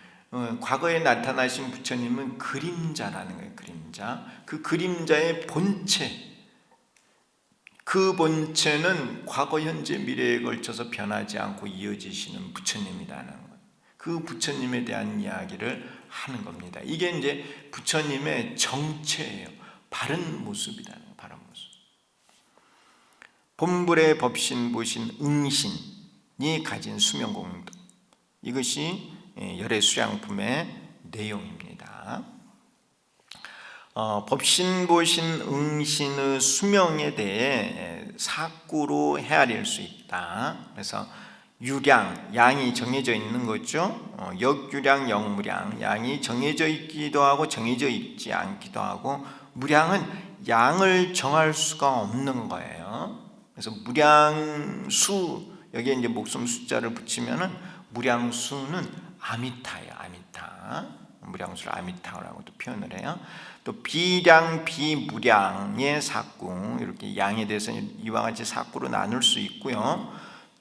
과거에 나타나신 부처님은 그림자라는 거예요. 그림자. 그 그림자의 본체, 그 본체는 과거, 현재, 미래에 걸쳐서 변하지 않고 이어지시는 부처님이라는 것. 그 부처님에 대한 이야기를 하는 겁니다. 이게 이제 부처님의 정체예요. 바른 모습이라는 거, 바른 모습. 본불의 법신, 보신, 응신이 가진 수명 공덕, 이것이 열애 수량품의 내용입니다. 법신, 보신, 응신의 수명에 대해 사구로 헤아릴 수 있다. 그래서 유량, 양이 정해져 있는 거죠. 역유량, 역무량, 양이 정해져 있기도 하고 정해져 있지 않기도 하고, 무량은 양을 정할 수가 없는 거예요. 그래서 무량수, 여기에 이제 목숨 숫자를 붙이면은 무량수는 아미타예요. 아미타. 무량수를 아미타라고도 표현을 해요. 또 비량, 비무량의 사구, 이렇게 양에 대해서 이와 같이 사구로 나눌 수 있고요.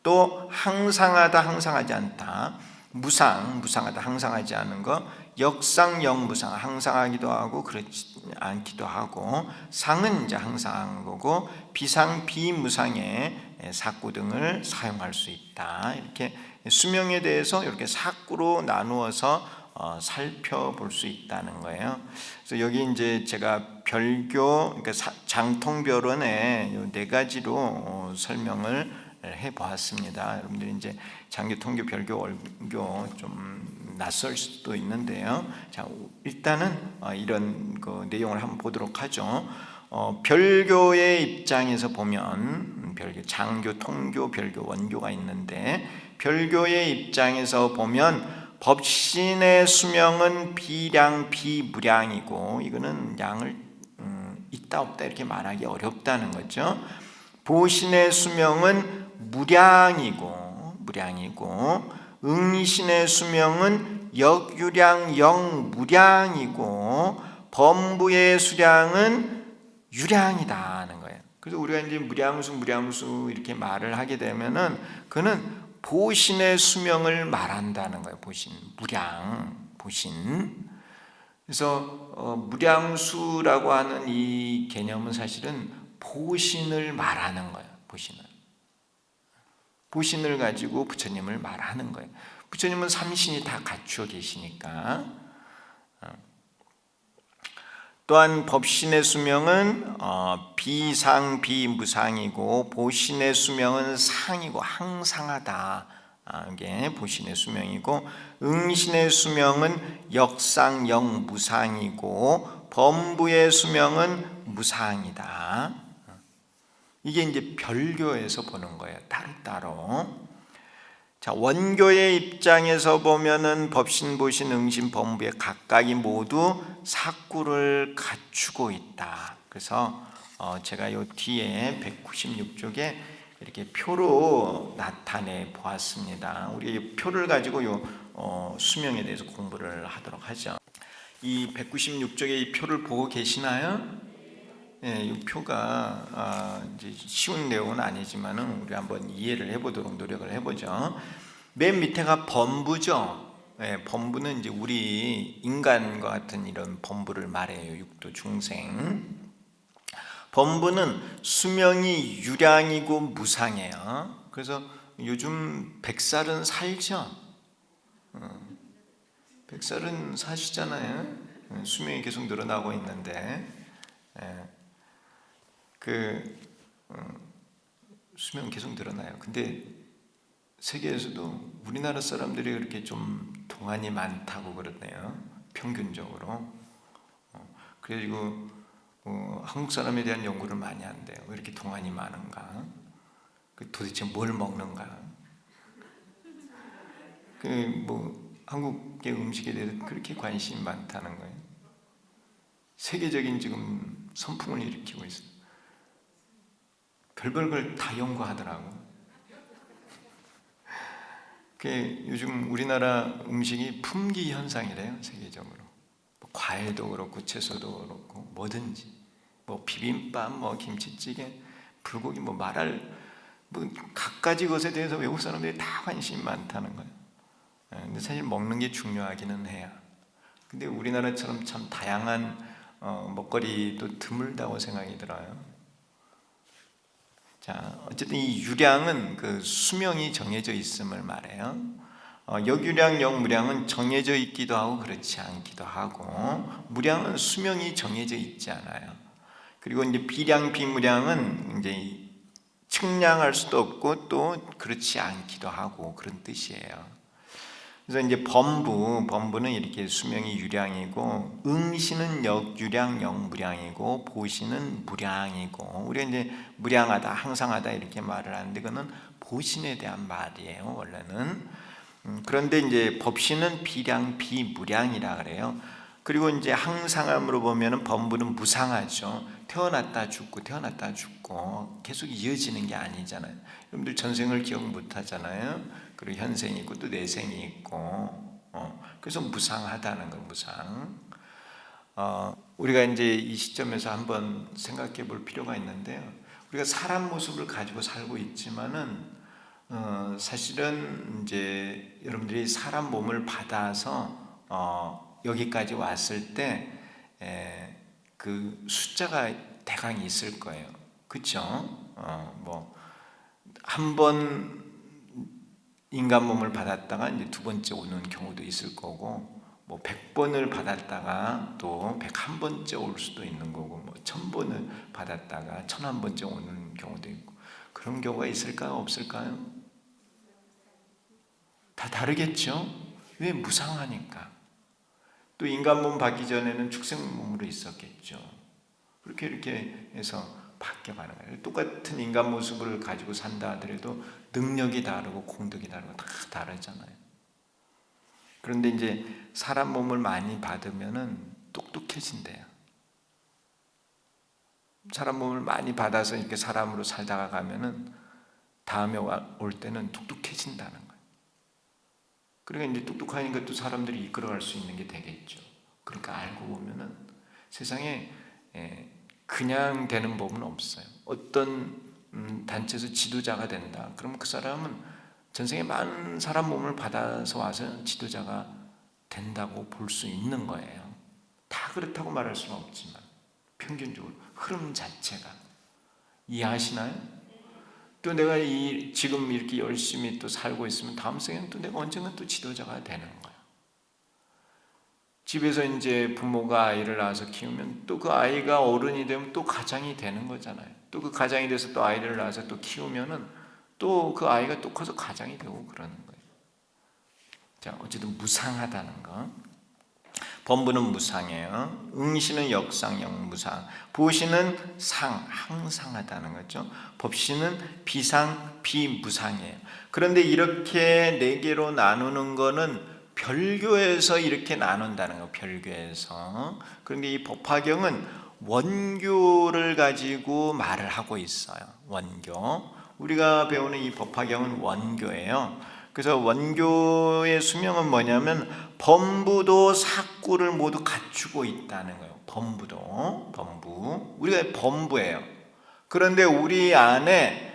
또 항상하다, 항상하지 않다. 무상, 무상하다, 항상하지 않은 거. 역상, 역무상, 항상하기도 하고 그렇지 않기도 하고. 상은 이제 항상한 거고, 비상, 비무상의 사구 등을 사용할 수 있다. 이렇게 수명에 대해서 이렇게 사구로 나누어서 살펴볼 수 있다는 거예요. 그래서 여기 이제 제가 별교, 그러니까 장통별원의 네 가지로 설명을 해보았습니다. 여러분들이 이제 장교, 통교, 별교, 월교 좀 낯설 수도 있는데요. 자, 일단은 이런 그 내용을 한번 보도록 하죠. 별교의 입장에서 보면 별교, 장교, 통교, 별교, 원교가 있는데, 별교의 입장에서 보면 법신의 수명은 비량, 비무량이고, 이거는 양을 있다 없다 이렇게 말하기 어렵다는 거죠. 보신의 수명은 무량이고, 응신의 수명은 역유량, 역무량이고, 범부의 수량은 유량이다 하는 거예요. 그래서 우리가 이제 무량수 이렇게 말을 하게 되면은 그는 보신의 수명을 말한다는 거예요. 보신, 보신. 그래서 무량수라고 하는 이 개념은 사실은 보신을 말하는 거예요. 보신을 가지고 부처님을 말하는 거예요. 부처님은 삼신이 다 갖추어 계시니까. 또한 법신의 수명은 비상 비무상이고 보신의 수명은 상이고 항상하다. 이게 보신의 수명이고, 응신의 수명은 역상 영무상이고 범부의 수명은 무상이다. 이게 이제 별교에서 보는 거예요. 따로따로. 자, 원교의 입장에서 보면은 법신, 보신, 응신, 범부의 각각이 모두 사구를 갖추고 있다. 그래서 제가 요 뒤에 196쪽에 이렇게 표로 나타내 보았습니다. 우리 이 표를 가지고 요 수명에 대해서 공부를 하도록 하죠. 이 196쪽의 이 표를 보고 계시나요? 예, 이 표가 이제 쉬운 내용은 아니지만은 우리 한번 이해를 해보도록 노력을 해보죠. 맨 밑에가 범부죠. 예, 범부는 이제 우리 인간과 같은 이런 범부를 말해요. 육도 중생. 범부는 수명이 유량이고 무상해요. 그래서 요즘 100살은 살죠. 100살은 사시잖아요. 수명이 계속 늘어나고 있는데. 수명 계속 늘어나요. 근데 세계에서도 우리나라 사람들이 그렇게 좀 동안이 많다고 그러네요. 평균적으로. 그리고 한국 사람에 대한 연구를 많이 한대요. 왜 이렇게 동안이 많은가? 도대체 뭘 먹는가? 한국의 음식에 대해서 그렇게 관심이 많다는 거예요. 세계적인 지금 선풍을 일으키고 있어요. 별별 걸 다 연구하더라고. 요즘 우리나라 음식이 품귀 현상이래요. 세계적으로. 과일도 그렇고 채소도 그렇고 뭐든지, 비빔밥, 김치찌개, 불고기, 말할 갖가지 것에 대해서 외국 사람들이 다 관심이 많다는 거예요. 근데 사실 먹는 게 중요하기는 해요. 근데 우리나라처럼 참 다양한 먹거리도 드물다고 생각이 들어요. 자, 어쨌든 이 유량은 그 수명이 정해져 있음을 말해요. 역유량, 역무량은 정해져 있기도 하고 그렇지 않기도 하고, 무량은 수명이 정해져 있지 않아요. 그리고 이제 비량, 비무량은 이제 측량할 수도 없고 또 그렇지 않기도 하고 그런 뜻이에요. 그래서 이제 범부는 이렇게 수명이 유량이고, 응시는 역유량, 역무량이고, 보시는 무량이고, 우리가 이제 무량하다, 항상하다 이렇게 말을 하는데 그거는 보신에 대한 말이에요, 원래는. 그런데 이제 법신은 비량, 비무량이라 그래요. 그리고 이제 항상함으로 보면은 범부는 무상하죠. 태어났다 죽고 태어났다 죽고 계속 이어지는 게 아니잖아요. 여러분들 전생을 기억 못 하잖아요. 그리고 현생이 있고 또 내생이 있고, 그래서 무상하다는 거, 무상. 우리가 이제 이 시점에서 한번 생각해 볼 필요가 있는데요. 우리가 사람 모습을 가지고 살고 있지만은 사실은 이제 여러분들이 사람 몸을 받아서 여기까지 왔을 때 그 숫자가 대강 있을 거예요. 그렇죠? 한 번 인간 몸을 받았다가 이제 두 번째 오는 경우도 있을 거고, 100번을 받았다가 또 101번째 올 수도 있는 거고, 1000번을 받았다가 1001번째 오는 경우도 있고, 그런 경우가 있을까요? 없을까요? 다 다르겠죠? 왜? 무상하니까. 또 인간 몸 받기 전에는 축생 몸으로 있었겠죠. 이렇게 해서 바뀌어가는 거예요. 똑같은 인간 모습을 가지고 산다 하더라도 능력이 다르고 공덕이 다르고 다 다르잖아요. 그런데 이제 사람 몸을 많이 받으면은 똑똑해진대요. 사람 몸을 많이 받아서 이렇게 사람으로 살다가 가면은 다음에 올 때는 똑똑해진다는 거예요. 그러니까 이제 똑똑하니까 또 사람들이 이끌어갈 수 있는 게 되겠죠. 그러니까 알고 보면은 세상에 그냥 되는 법은 없어요. 어떤 단체에서 지도자가 된다. 그러면 그 사람은 전생에 많은 사람 몸을 받아서 와서 지도자가 된다고 볼 수 있는 거예요. 다 그렇다고 말할 수는 없지만 평균적으로 흐름 자체가. 이해하시나요? 또 내가 지금 이렇게 열심히 또 살고 있으면 다음 생에는 또 내가 언젠가 또 지도자가 되는 거예요. 집에서 이제 부모가 아이를 낳아서 키우면 또 그 아이가 어른이 되면 또 가장이 되는 거잖아요. 또 그 가장이 돼서 또 아이를 낳아서 또 키우면은 또 그 아이가 또 커서 가장이 되고 그러는 거예요. 자, 어쨌든 무상하다는 거. 범부는 무상이에요. 응시는 역상영 무상. 보시는 상, 항상하다는 거죠. 법시는 비상, 비무상이에요. 그런데 이렇게 네 개로 나누는 거는 별교에서 이렇게 나눈다는 거, 별교에서. 그런데 이 법화경은 원교를 가지고 말을 하고 있어요. 원교. 우리가 배우는 이 법화경은 원교예요. 그래서 원교의 수명은 뭐냐면 범부도 사구를 모두 갖추고 있다는 거예요. 범부도, 범부. 우리가 범부예요. 그런데 우리 안에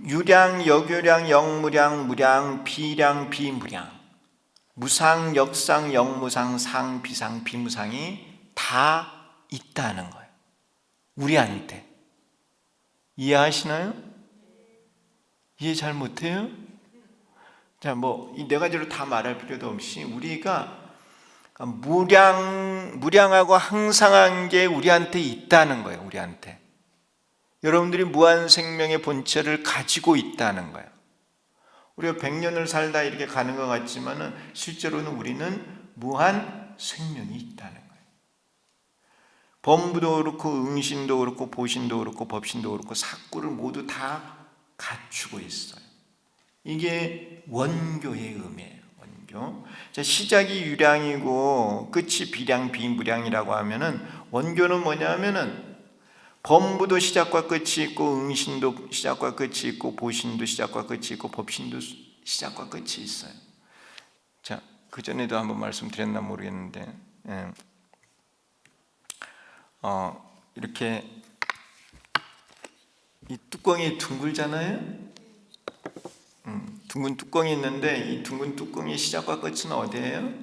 유량, 역유량, 역무량, 무량, 비량, 비무량, 무상, 역상, 역무상, 상, 비상, 비무상이 다 있다는 거예요. 우리한테. 이해하시나요? 이해 잘 못해요? 자, 이 네 가지로 다 말할 필요도 없이 우리가 무량하고 항상한 게 우리한테 있다는 거예요. 우리한테. 여러분들이 무한 생명의 본체를 가지고 있다는 거예요. 우리가 100년을 살다 이렇게 가는 것 같지만은 실제로는 우리는 무한 생명이 있다는 거예요. 범부도 그렇고 응신도 그렇고 보신도 그렇고 법신도 그렇고 사구를 모두 다 갖추고 있어요. 이게 원교의 의미예요. 원교. 자, 시작이 유량이고 끝이 비량, 비무량이라고 하면은 원교는 뭐냐면은 범부도 시작과 끝이 있고 응신도 시작과 끝이 있고 보신도 시작과 끝이 있고 법신도 시작과 끝이 있어요. 자, 그 전에도 한번 말씀드렸나 모르겠는데, 이렇게 이 뚜껑이 둥글잖아요. 둥근 뚜껑이 있는데 이 둥근 뚜껑의 시작과 끝은 어디예요?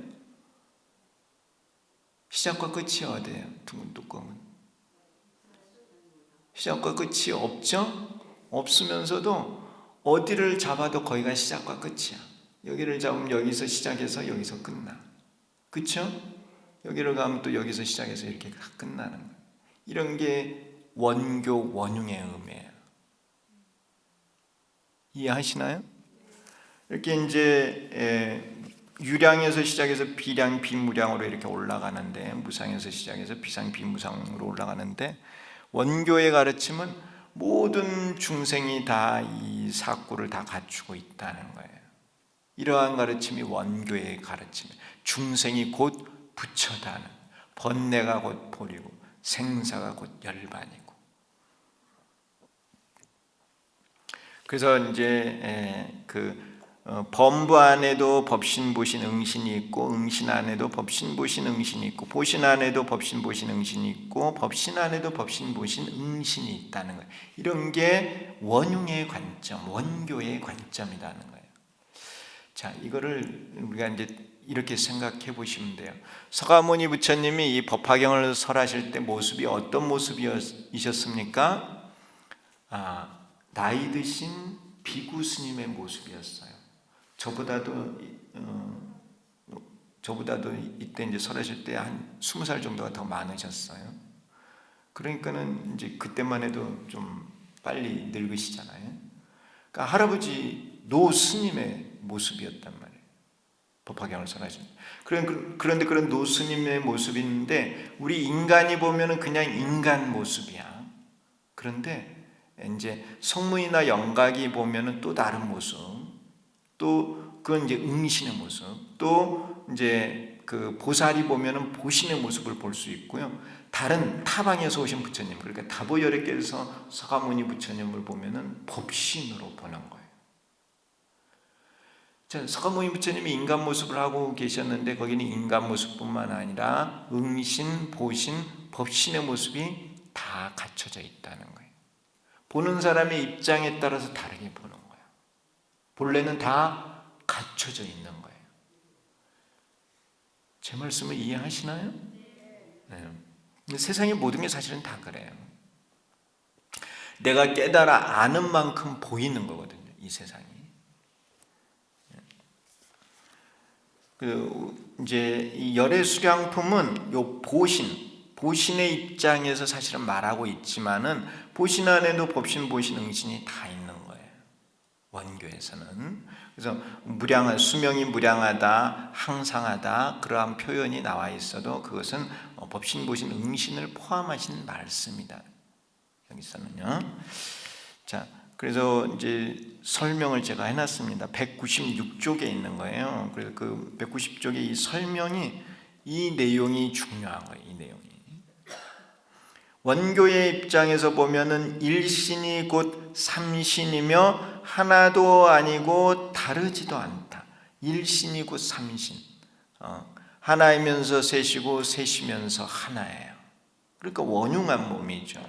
시작과 끝이 어디예요? 둥근 뚜껑은 시작과 끝이 없죠? 없으면서도 어디를 잡아도 거기가 시작과 끝이야. 여기를 잡으면 여기서 시작해서 여기서 끝나. 그렇죠? 여기를 가면 또 여기서 시작해서 이렇게 끝나는 거예요. 이런 게 원교 원흉의 의미예요. 이해하시나요? 이렇게 이제 유량에서 시작해서 비량, 비무량으로 이렇게 올라가는데, 무상에서 시작해서 비상, 비무상으로 올라가는데, 원교의 가르침은 모든 중생이 다 이 사구를 다 갖추고 있다는 거예요. 이러한 가르침이 원교의 가르침이에요. 중생이 곧 부처다는, 번뇌가 곧 보리고 생사가 곧 열반이고. 그래서 이제 범부 안에도 법신, 보신, 응신이 있고, 응신 안에도 법신, 보신, 응신이 있고, 보신 안에도 법신, 보신, 응신이 있고, 법신 안에도 법신, 보신, 응신이 있다는 거예요. 이런 게 원흉의 관점, 원교의 관점이라는 거예요. 자, 이거를 우리가 이제 이렇게 생각해 보시면 돼요. 서가모니 부처님이 이 법화경을 설하실 때 모습이 어떤 모습이셨습니까? 나이 드신 비구 스님의 모습이었어요. 저보다도 이때 이제 설하실 때 한 20살 정도가 더 많으셨어요. 그러니까는 이제 그때만 해도 좀 빨리 늙으시잖아요. 그러니까 할아버지 노 스님의 모습이었단 말이에요. 법화경을 설하실 때. 그런데 그런 노 스님의 모습인데 우리 인간이 보면은 그냥 인간 모습이야. 그런데 이제 성문이나 영각이 보면은 또 다른 모습, 또 그건 이제 응신의 모습, 또 이제 그 보살이 보면은 보신의 모습을 볼 수 있고요. 다른 타방에서 오신 부처님, 그러니까 다보열애께서 서가모니 부처님을 보면은 법신으로 보는 거예요. 서가모니 부처님이 인간 모습을 하고 계셨는데 거기는 인간 모습뿐만 아니라 응신, 보신, 법신의 모습이 다 갖춰져 있다는 거예요. 보는 사람의 입장에 따라서 다르게 보는 거예요. 본래는 다 갖춰져 있는 거예요. 제 말씀을 이해하시나요? 네. 세상의 모든 게 사실은 다 그래요. 내가 깨달아 아는 만큼 보이는 거거든요, 이 세상이. 이제 이 열애수량품은 요 보신의 입장에서 사실은 말하고 있지만은 보신 안에도 법신, 보신, 응신이 다 있는 거예요. 원교에서는. 그래서 무량한, 수명이 무량하다, 항상하다 그러한 표현이 나와 있어도 그것은 법신, 보신, 응신을 포함하신 말씀이다. 여기서는요. 자, 그래서 이제 설명을 제가 해놨습니다. 196쪽에 있는 거예요. 그래서 그 190쪽의 이 설명이 이 내용이 중요한 거예요. 이 내용이. 원교의 입장에서 보면은 일신이 곧 삼신이며 하나도 아니고 다르지도 않다. 일신이 곧 삼신. 하나이면서 셋이고 셋이면서 하나예요. 그러니까 원흉한 몸이죠.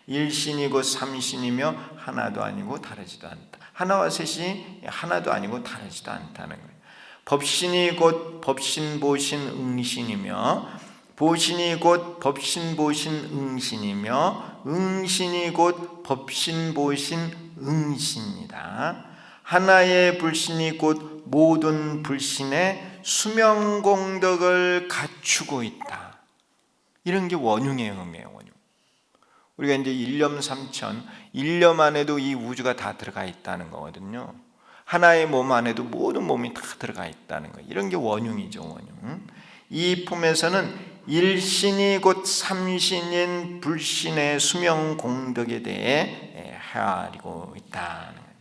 일신이고 삼신이며 하나도 아니고 다르지도 않다. 하나와 셋이 하나도 아니고 다르지도 않다는 거예요. 법신이 곧 법신, 보신, 응신이며 보신이 곧 법신, 보신, 응신이며 응신이 곧 법신, 보신, 응신이다. 하나의 불신이 곧 모든 불신의 수명공덕을 갖추고 있다. 이런 게 원흉의 의미예요. 원흉. 우리가 이제 일념삼천, 일념 안에도 이 우주가 다 들어가 있다는 거거든요. 하나의 몸 안에도 모든 몸이 다 들어가 있다는 거예요. 이런 게 원흉이죠, 원흉. 이 품에서는 일신이 곧 삼신인 불신의 수명 공덕에 대해 헤아리고 있다는 거예요.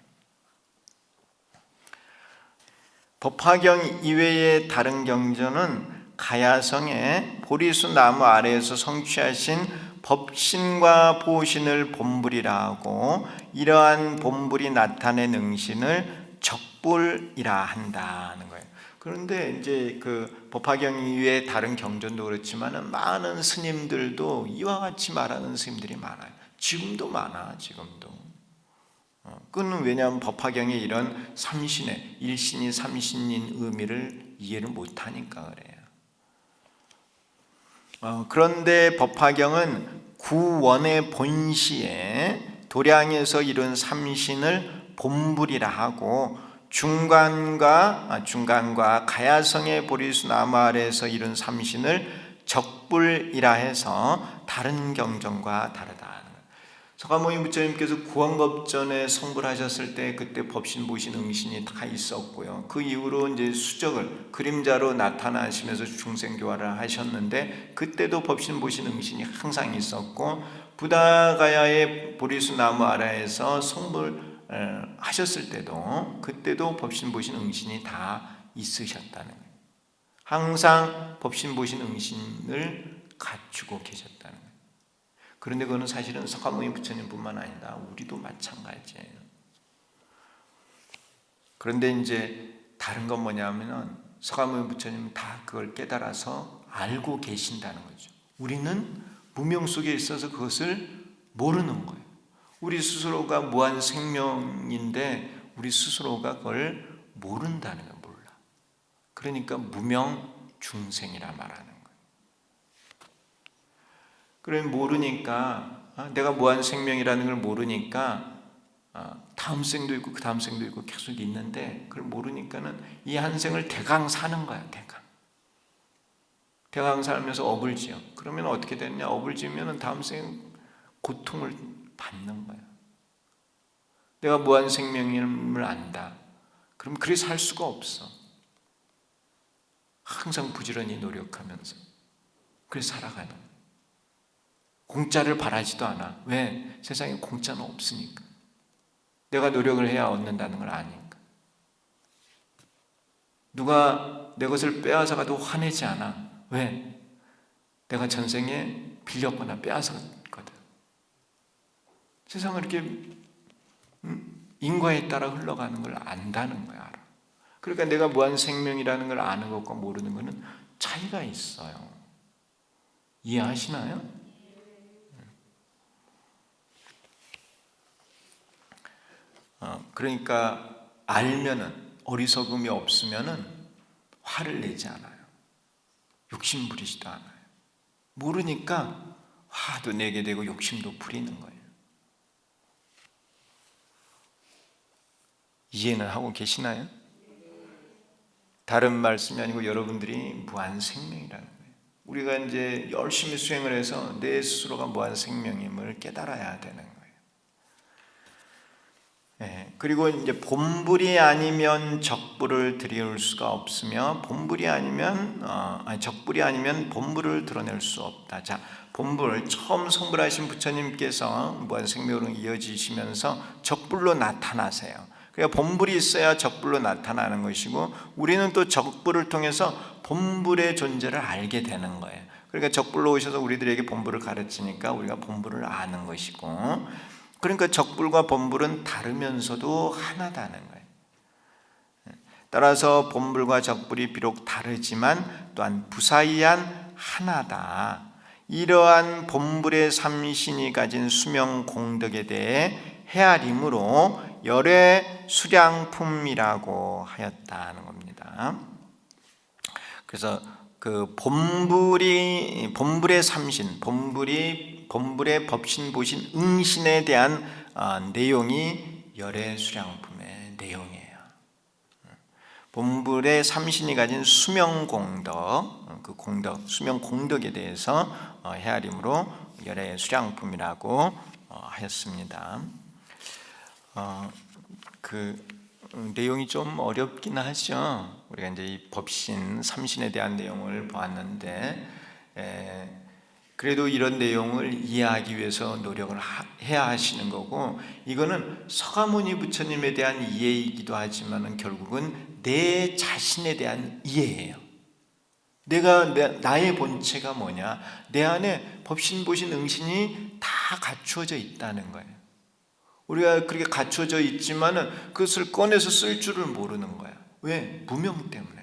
법화경 이외의 다른 경전은 가야성의 보리수 나무 아래에서 성취하신 법신과 보신을 본불이라 하고 이러한 본불이 나타낸 응신을 적불이라 한다는 거예요. 그런데 이제 그 법화경 이외의 다른 경전도 그렇지만은 많은 스님들도 이와 같이 말하는 스님들이 많아요. 지금도 많아, 지금도. 그는 왜냐하면 법화경에 이런 삼신의 일신이 삼신인 의미를 이해를 못하니까 그래요. 그런데 법화경은 구원의 본시에 도량에서 이룬 삼신을 본불이라 하고 중간과 가야성의 보리수 나무 아래에서 이룬 삼신을 적불이라 해서 다른 경전과 다르다. 서가모니 부처님께서 구원겁전에 성불하셨을 때 그때 법신, 보신, 응신이 다 있었고요. 그 이후로 이제 수적을 그림자로 나타나시면서 중생교화를 하셨는데 그때도 법신, 보신, 응신이 항상 있었고 부다가야의 보리수 나무 아래에서 성불 하셨을 때도 그때도 법신, 보신, 응신이 다 있으셨다는 거예요. 항상 법신, 보신, 응신을 갖추고 계셨다는 거예요. 그런데 그거는 사실은 서가모니 부처님뿐만 아니라 우리도 마찬가지예요. 그런데 이제 다른 건 뭐냐면은 서가모니 부처님은 다 그걸 깨달아서 알고 계신다는 거죠. 우리는 무명 속에 있어서 그것을 모르는 거예요. 우리 스스로가 무한 생명인데 우리 스스로가 그걸 모른다는 거예요. 몰라. 그러니까 무명 중생이라 말하는 거예요. 그러면 모르니까 내가 무한 생명이라는 걸 모르니까 다음 생도 있고 그 다음 생도 있고 계속 있는데 그걸 모르니까는 이 한 생을 대강 사는 거야. 대강 살면서 업을 지어. 그러면 어떻게 되느냐? 업을 지으면 다음 생 고통을 받는 거야. 내가 무한 생명임을 안다. 그럼 그리 살 수가 없어. 항상 부지런히 노력하면서 그래서 살아가는 거야. 공짜를 바라지도 않아. 왜? 세상에 공짜는 없으니까. 내가 노력을 해야 얻는다는 걸 아니까. 누가 내 것을 빼앗아가도 화내지 않아. 왜? 내가 전생에 빌렸거나 빼앗았거든. 세상은 이렇게 인과에 따라 흘러가는 걸 안다는 거야. 알아. 그러니까 내가 무한 생명이라는 걸 아는 것과 모르는 것은 차이가 있어요. 이해하시나요? 그러니까 알면은, 어리석음이 없으면은 화를 내지 않아요. 욕심 부리지도 않아요. 모르니까 화도 내게 되고 욕심도 부리는 거예요. 이해는 하고 계시나요? 다른 말씀이 아니고 여러분들이 무한 생명이라는 거예요. 우리가 이제 열심히 수행을 해서 내 스스로가 무한 생명임을 깨달아야 되는 거예요. 그리고 이제 본불이 아니면 적불을 드릴 수가 없으며 본불이 아니면 적불이 아니면 본불을 드러낼 수 없다. 자, 본불 처음 성불하신 부처님께서 무한 생명으로 이어지시면서 적불로 나타나세요. 그러니까 본불이 있어야 적불로 나타나는 것이고 우리는 또 적불을 통해서 본불의 존재를 알게 되는 거예요. 그러니까 적불로 오셔서 우리들에게 본불을 가르치니까 우리가 본불을 아는 것이고, 그러니까 적불과 본불은 다르면서도 하나다는 거예요. 따라서 본불과 적불이 비록 다르지만 또한 무사이한 하나다. 이러한 본불의 삼신이 가진 수명 공덕에 대해 헤아림으로 열의 수량품이라고 하였다는 겁니다. 그래서 그 본불의 삼신, 본불의 법신, 보신, 응신에 대한 내용이 열의 수량품의 내용이에요. 본불의 삼신이 가진 수명 공덕, 그 공덕, 수명 공덕에 대해서 헤아림으로 열의 수량품이라고 하였습니다. 그 내용이 좀 어렵긴 하죠. 우리가 이제 이 법신, 삼신에 대한 내용을 보았는데, 그래도 이런 내용을 이해하기 위해서 노력을 해야 하시는 거고, 이거는 서가모니 부처님에 대한 이해이기도 하지만 결국은 내 자신에 대한 이해예요. 나의 본체가 뭐냐? 내 안에 법신, 보신, 응신이 다 갖추어져 있다는 거예요. 우리가 그렇게 갖춰져 있지만은 그것을 꺼내서 쓸 줄을 모르는 거야. 왜? 무명 때문에.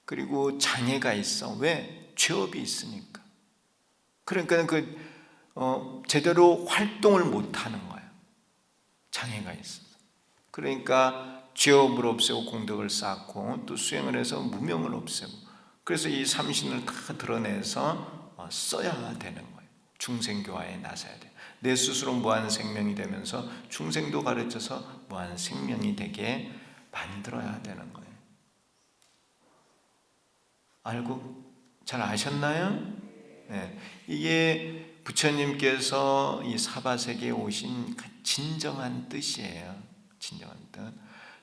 그리고 장애가 있어. 왜? 죄업이 있으니까. 그러니까 제대로 활동을 못 하는 거야. 장애가 있어서. 그러니까 죄업을 없애고 공덕을 쌓고 또 수행을 해서 무명을 없애고, 그래서 이 삼신을 다 드러내서 써야 되는 거예요. 중생교화에 나서야 돼요. 내 스스로 무한 생명이 되면서 중생도 가르쳐서 무한 생명이 되게 만들어야 되는 거예요. 알고 잘 아셨나요? 네. 이게 부처님께서 이 사바세계에 오신 진정한 뜻이에요. 진정한 뜻.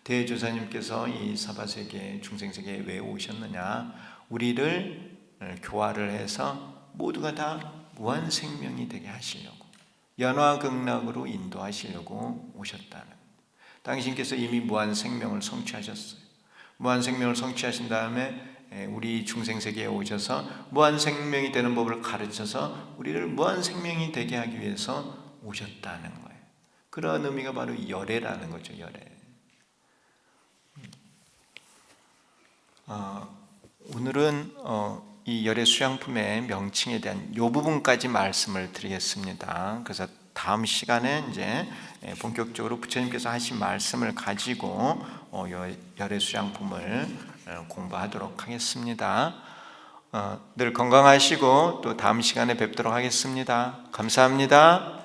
대조사님께서 이 사바세계, 중생세계에 왜 오셨느냐? 우리를 교화를 해서 모두가 다 무한 생명이 되게 하시려고, 연화극락으로 인도하시려고 오셨다는. 당신께서 이미 무한 생명을 성취하셨어요. 무한 생명을 성취하신 다음에 우리 중생세계에 오셔서 무한 생명이 되는 법을 가르쳐서 우리를 무한 생명이 되게 하기 위해서 오셨다는 거예요. 그런 의미가 바로 열애라는 거죠. 열애. 오늘은 이 열의 수양품의 명칭에 대한 이 부분까지 말씀을 드리겠습니다. 그래서 다음 시간에 이제 본격적으로 부처님께서 하신 말씀을 가지고 열의 수양품을 공부하도록 하겠습니다. 늘 건강하시고 또 다음 시간에 뵙도록 하겠습니다. 감사합니다.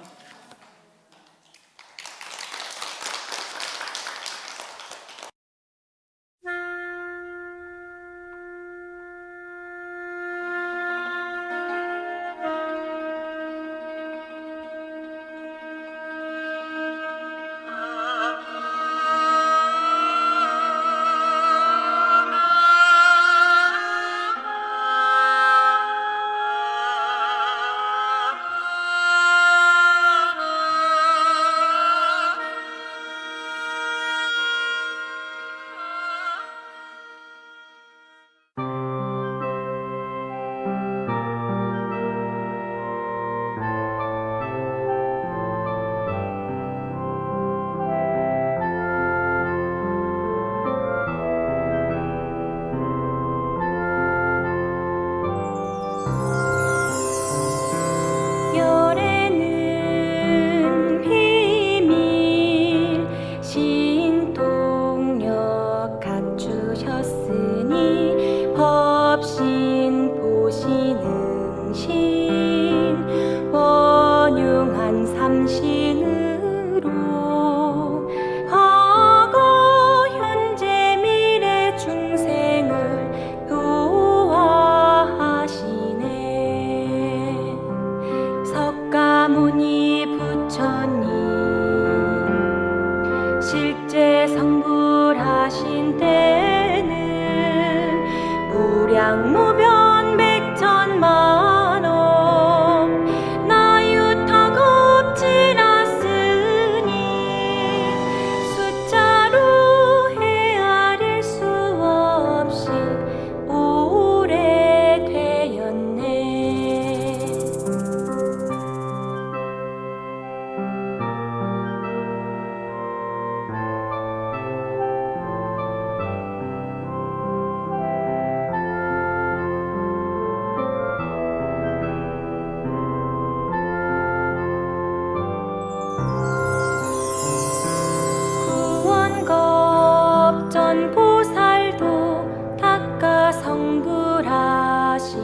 하셨으니 법신 보시능신 원흉한 삼신으로 과거 현재 미래 중생을 도와하시네. 석가모니 부처님 실제 성불하신 때는 무량무변 백천만억 나유타겁지났으니 숫자로 헤아릴 수 없이 오래되었네. 구원겁전 보살도 닦아 성불하시